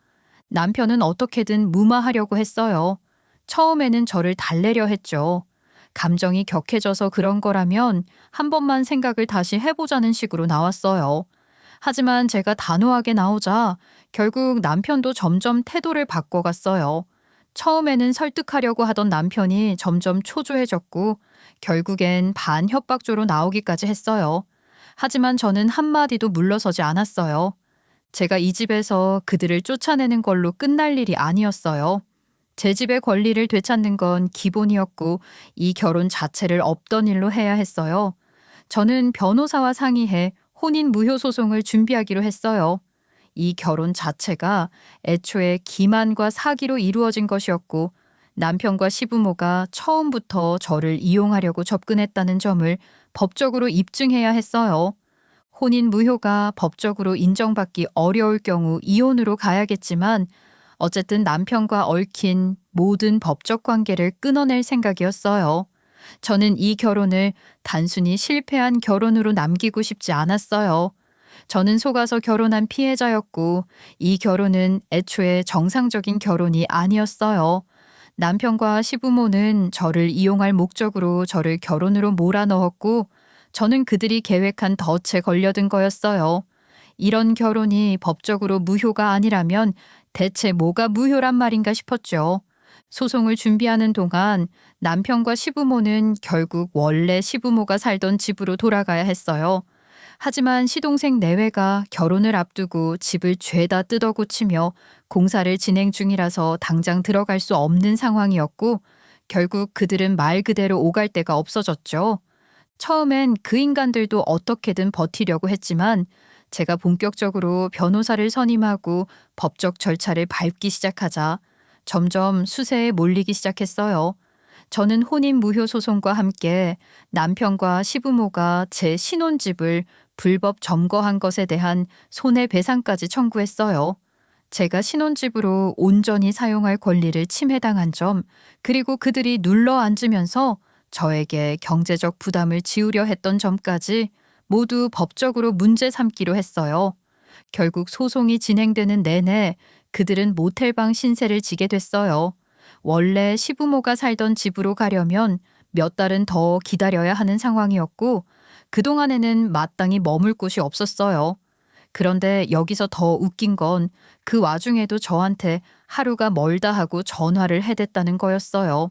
남편은 어떻게든 무마하려고 했어요. 처음에는 저를 달래려 했죠. 감정이 격해져서 그런 거라면 한 번만 생각을 다시 해보자는 식으로 나왔어요. 하지만 제가 단호하게 나오자 결국 남편도 점점 태도를 바꿔갔어요. 처음에는 설득하려고 하던 남편이 점점 초조해졌고 결국엔 반협박조로 나오기까지 했어요. 하지만 저는 한마디도 물러서지 않았어요. 제가 이 집에서 그들을 쫓아내는 걸로 끝날 일이 아니었어요. 제 집의 권리를 되찾는 건 기본이었고 이 결혼 자체를 없던 일로 해야 했어요. 저는 변호사와 상의해 혼인 무효 소송을 준비하기로 했어요. 이 결혼 자체가 애초에 기만과 사기로 이루어진 것이었고 남편과 시부모가 처음부터 저를 이용하려고 접근했다는 점을 법적으로 입증해야 했어요. 혼인 무효가 법적으로 인정받기 어려울 경우 이혼으로 가야겠지만 어쨌든 남편과 얽힌 모든 법적 관계를 끊어낼 생각이었어요. 저는 이 결혼을 단순히 실패한 결혼으로 남기고 싶지 않았어요. 저는 속아서 결혼한 피해자였고 이 결혼은 애초에 정상적인 결혼이 아니었어요. 남편과 시부모는 저를 이용할 목적으로 저를 결혼으로 몰아넣었고 저는 그들이 계획한 덫에 걸려든 거였어요. 이런 결혼이 법적으로 무효가 아니라면 대체 뭐가 무효란 말인가 싶었죠. 소송을 준비하는 동안 남편과 시부모는 결국 원래 시부모가 살던 집으로 돌아가야 했어요. 하지만 시동생 내외가 결혼을 앞두고 집을 죄다 뜯어고치며 공사를 진행 중이라서 당장 들어갈 수 없는 상황이었고 결국 그들은 말 그대로 오갈 데가 없어졌죠. 처음엔 그 인간들도 어떻게든 버티려고 했지만 제가 본격적으로 변호사를 선임하고 법적 절차를 밟기 시작하자 점점 수세에 몰리기 시작했어요. 저는 혼인 무효 소송과 함께 남편과 시부모가 제 신혼집을 불법 점거한 것에 대한 손해배상까지 청구했어요. 제가 신혼집으로 온전히 사용할 권리를 침해당한 점, 그리고 그들이 눌러 앉으면서 저에게 경제적 부담을 지우려 했던 점까지 모두 법적으로 문제 삼기로 했어요. 결국 소송이 진행되는 내내 그들은 모텔방 신세를 지게 됐어요. 원래 시부모가 살던 집으로 가려면 몇 달은 더 기다려야 하는 상황이었고 그동안에는 마땅히 머물 곳이 없었어요. 그런데 여기서 더 웃긴 건 그 와중에도 저한테 하루가 멀다 하고 전화를 해댔다는 거였어요.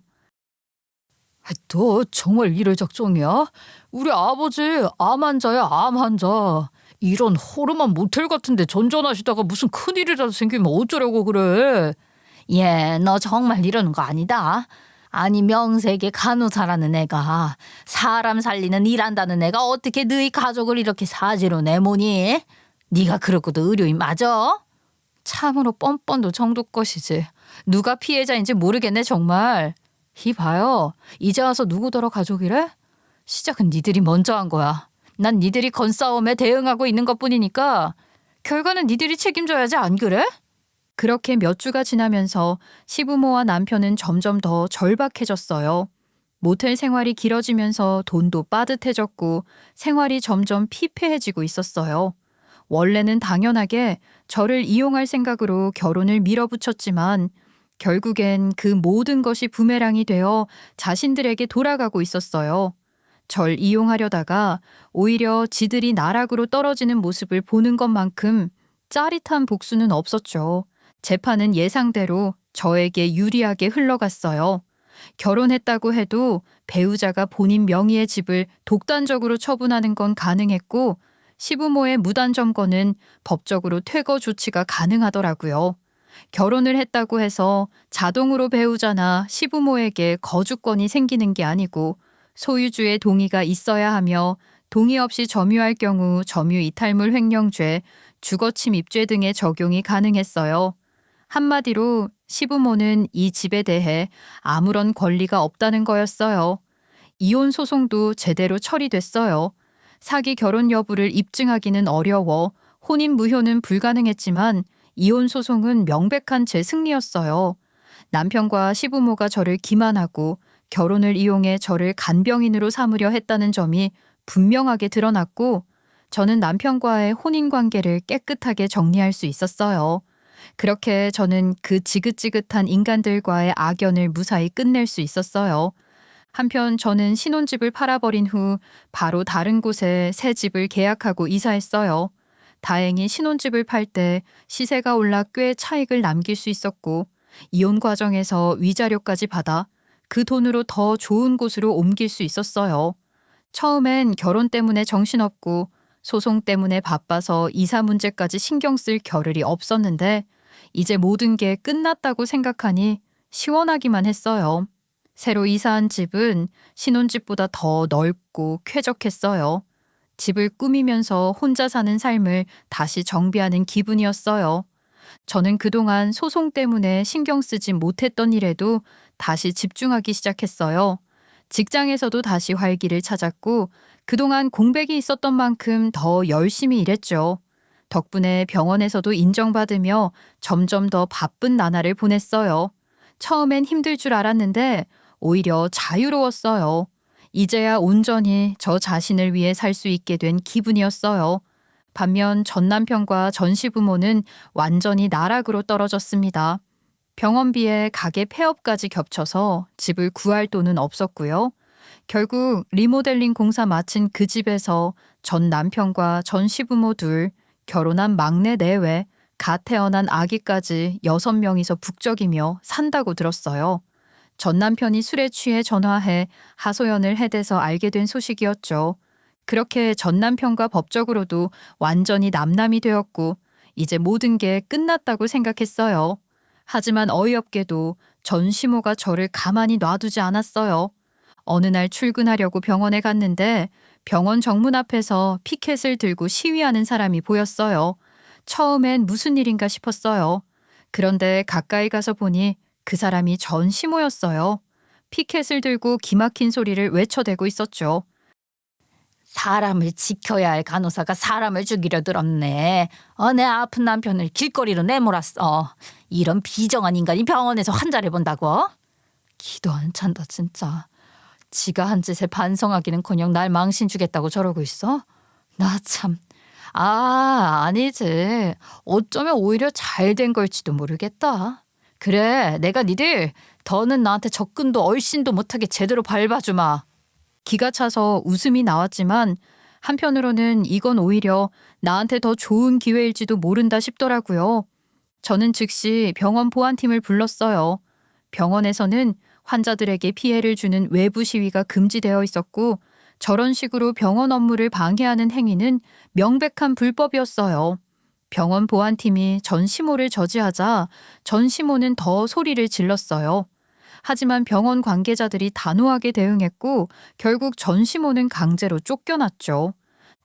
너 정말 이래 작정이야? 우리 아버지 암 환자야, 암 환자. 이런 허름한 모텔 같은데 전전하시다가 무슨 큰일이라도 생기면 어쩌려고 그래. 얘, 너 정말 이러는 거 아니다. 아니 명색의 간호사라는 애가 사람 살리는 일한다는 애가 어떻게 너희 가족을 이렇게 사지로 내모니? 네가 그러고도 의료인 맞아? 참으로 뻔뻔도 정도 것이지. 누가 피해자인지 모르겠네 정말. 이봐요. 이제 와서 누구더러 가족이래? 시작은 니들이 먼저 한 거야. 난 니들이 건 싸움에 대응하고 있는 것뿐이니까 결과는 니들이 책임져야지, 안 그래? 그렇게 몇 주가 지나면서 시부모와 남편은 점점 더 절박해졌어요. 모텔 생활이 길어지면서 돈도 빠듯해졌고 생활이 점점 피폐해지고 있었어요. 원래는 당연하게 저를 이용할 생각으로 결혼을 밀어붙였지만 결국엔 그 모든 것이 부메랑이 되어 자신들에게 돌아가고 있었어요. 절 이용하려다가 오히려 지들이 나락으로 떨어지는 모습을 보는 것만큼 짜릿한 복수는 없었죠. 재판은 예상대로 저에게 유리하게 흘러갔어요. 결혼했다고 해도 배우자가 본인 명의의 집을 독단적으로 처분하는 건 가능했고 시부모의 무단 점거는 법적으로 퇴거 조치가 가능하더라고요. 결혼을 했다고 해서 자동으로 배우자나 시부모에게 거주권이 생기는 게 아니고 소유주의 동의가 있어야 하며 동의 없이 점유할 경우 점유 이탈물 횡령죄, 주거침입죄 등의 적용이 가능했어요. 한마디로 시부모는 이 집에 대해 아무런 권리가 없다는 거였어요. 이혼 소송도 제대로 처리됐어요. 사기 결혼 여부를 입증하기는 어려워 혼인 무효는 불가능했지만 이혼 소송은 명백한 제 승리였어요. 남편과 시부모가 저를 기만하고 결혼을 이용해 저를 간병인으로 삼으려 했다는 점이 분명하게 드러났고 저는 남편과의 혼인 관계를 깨끗하게 정리할 수 있었어요. 그렇게 저는 그 지긋지긋한 인간들과의 악연을 무사히 끝낼 수 있었어요. 한편 저는 신혼집을 팔아버린 후 바로 다른 곳에 새 집을 계약하고 이사했어요. 다행히 신혼집을 팔 때 시세가 올라 꽤 차익을 남길 수 있었고 이혼 과정에서 위자료까지 받아 그 돈으로 더 좋은 곳으로 옮길 수 있었어요. 처음엔 결혼 때문에 정신없고 소송 때문에 바빠서 이사 문제까지 신경 쓸 겨를이 없었는데 이제 모든 게 끝났다고 생각하니 시원하기만 했어요. 새로 이사한 집은 신혼집보다 더 넓고 쾌적했어요. 집을 꾸미면서 혼자 사는 삶을 다시 정비하는 기분이었어요. 저는 그동안 소송 때문에 신경 쓰지 못했던 일에도 다시 집중하기 시작했어요. 직장에서도 다시 활기를 찾았고 그동안 공백이 있었던 만큼 더 열심히 일했죠. 덕분에 병원에서도 인정받으며 점점 더 바쁜 나날을 보냈어요. 처음엔 힘들 줄 알았는데 오히려 자유로웠어요. 이제야 온전히 저 자신을 위해 살 수 있게 된 기분이었어요. 반면 전 남편과 전 시부모는 완전히 나락으로 떨어졌습니다. 병원비에 가게 폐업까지 겹쳐서 집을 구할 돈은 없었고요. 결국 리모델링 공사 마친 그 집에서 전 남편과 전 시부모 둘, 결혼한 막내 내외, 갓 태어난 아기까지 6명이서 북적이며 산다고 들었어요. 전 남편이 술에 취해 전화해 하소연을 해대서 알게 된 소식이었죠. 그렇게 전 남편과 법적으로도 완전히 남남이 되었고 이제 모든 게 끝났다고 생각했어요. 하지만 어이없게도 전 시모가 저를 가만히 놔두지 않았어요. 어느 날 출근하려고 병원에 갔는데 병원 정문 앞에서 피켓을 들고 시위하는 사람이 보였어요. 처음엔 무슨 일인가 싶었어요. 그런데 가까이 가서 보니 그 사람이 전 시모였어요. 피켓을 들고 기막힌 소리를 외쳐대고 있었죠. 사람을 지켜야 할 간호사가 사람을 죽이려 들었네. 내 아픈 남편을 길거리로 내몰았어. 이런 비정한 인간이 병원에서 환자를 본다고? 기도 안 찬다 진짜. 지가 한 짓에 반성하기는커녕 날 망신 주겠다고 저러고 있어? 나 참. 아니지. 어쩌면 오히려 잘 된 걸지도 모르겠다. 그래, 내가 니들 더는 나한테 접근도 얼씬도 못하게 제대로 밟아주마. 기가 차서 웃음이 나왔지만 한편으로는 이건 오히려 나한테 더 좋은 기회일지도 모른다 싶더라고요. 저는 즉시 병원 보안팀을 불렀어요. 병원에서는 환자들에게 피해를 주는 외부 시위가 금지되어 있었고 저런 식으로 병원 업무를 방해하는 행위는 명백한 불법이었어요. 병원 보안팀이 전 시모를 저지하자 전 시모는 더 소리를 질렀어요. 하지만 병원 관계자들이 단호하게 대응했고 결국 전 시모는 강제로 쫓겨났죠.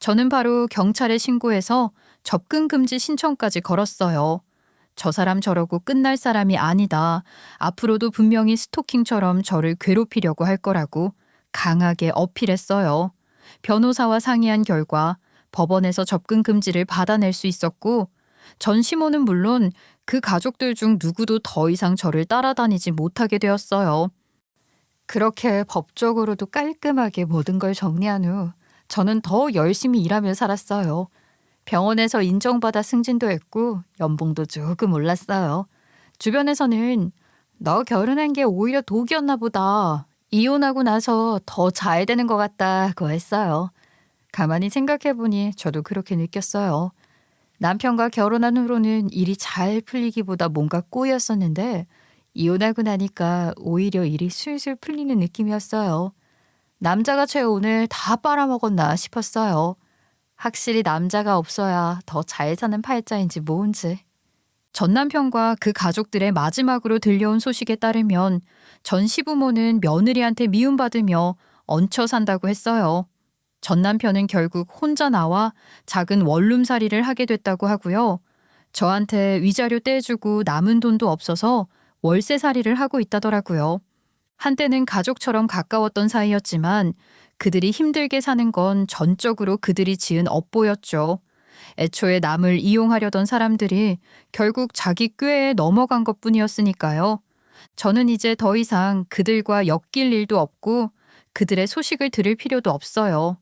저는 바로 경찰에 신고해서 접근 금지 신청까지 걸었어요. 저 사람 저러고 끝날 사람이 아니다. 앞으로도 분명히 스토킹처럼 저를 괴롭히려고 할 거라고 강하게 어필했어요. 변호사와 상의한 결과 법원에서 접근 금지를 받아낼 수 있었고 전 시모는 물론 그 가족들 중 누구도 더 이상 저를 따라다니지 못하게 되었어요. 그렇게 법적으로도 깔끔하게 모든 걸 정리한 후 저는 더 열심히 일하며 살았어요. 병원에서 인정받아 승진도 했고 연봉도 조금 올랐어요. 주변에서는 너 결혼한 게 오히려 독이었나 보다. 이혼하고 나서 더 잘 되는 것 같다고 했어요. 가만히 생각해보니 저도 그렇게 느꼈어요. 남편과 결혼한 후로는 일이 잘 풀리기보다 뭔가 꼬였었는데 이혼하고 나니까 오히려 일이 술술 풀리는 느낌이었어요. 남자가 제 오늘 다 빨아먹었나 싶었어요. 확실히 남자가 없어야 더 잘 사는 팔자인지 뭔지. 전 남편과 그 가족들의 마지막으로 들려온 소식에 따르면 전 시부모는 며느리한테 미움받으며 얹혀 산다고 했어요. 전 남편은 결국 혼자 나와 작은 원룸살이를 하게 됐다고 하고요. 저한테 위자료 떼주고 남은 돈도 없어서 월세살이를 하고 있다더라고요. 한때는 가족처럼 가까웠던 사이였지만 그들이 힘들게 사는 건 전적으로 그들이 지은 업보였죠. 애초에 남을 이용하려던 사람들이 결국 자기 꾀에 넘어간 것뿐이었으니까요. 저는 이제 더 이상 그들과 엮일 일도 없고 그들의 소식을 들을 필요도 없어요.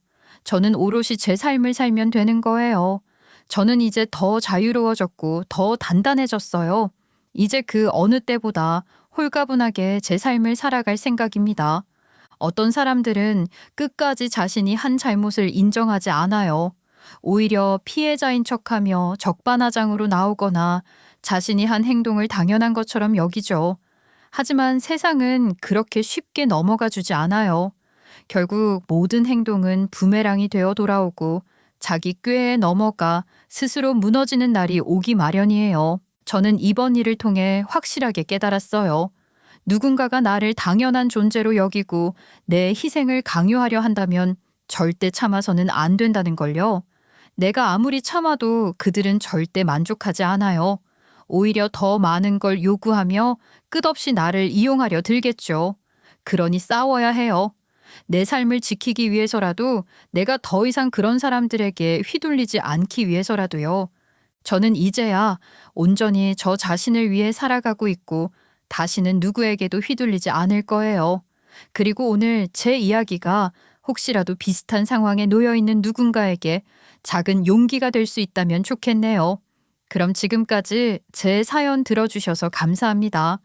저는 오롯이 제 삶을 살면 되는 거예요. 저는 이제 더 자유로워졌고 더 단단해졌어요. 이제 그 어느 때보다 홀가분하게 제 삶을 살아갈 생각입니다. 어떤 사람들은 끝까지 자신이 한 잘못을 인정하지 않아요. 오히려 피해자인 척하며 적반하장으로 나오거나 자신이 한 행동을 당연한 것처럼 여기죠. 하지만 세상은 그렇게 쉽게 넘어가 주지 않아요. 결국 모든 행동은 부메랑이 되어 돌아오고 자기 꾀에 넘어가 스스로 무너지는 날이 오기 마련이에요. 저는 이번 일을 통해 확실하게 깨달았어요. 누군가가 나를 당연한 존재로 여기고 내 희생을 강요하려 한다면 절대 참아서는 안 된다는 걸요. 내가 아무리 참아도 그들은 절대 만족하지 않아요. 오히려 더 많은 걸 요구하며 끝없이 나를 이용하려 들겠죠. 그러니 싸워야 해요. 내 삶을 지키기 위해서라도 내가 더 이상 그런 사람들에게 휘둘리지 않기 위해서라도요. 저는 이제야 온전히 저 자신을 위해 살아가고 있고 다시는 누구에게도 휘둘리지 않을 거예요. 그리고 오늘 제 이야기가 혹시라도 비슷한 상황에 놓여 있는 누군가에게 작은 용기가 될 수 있다면 좋겠네요. 그럼 지금까지 제 사연 들어주셔서 감사합니다.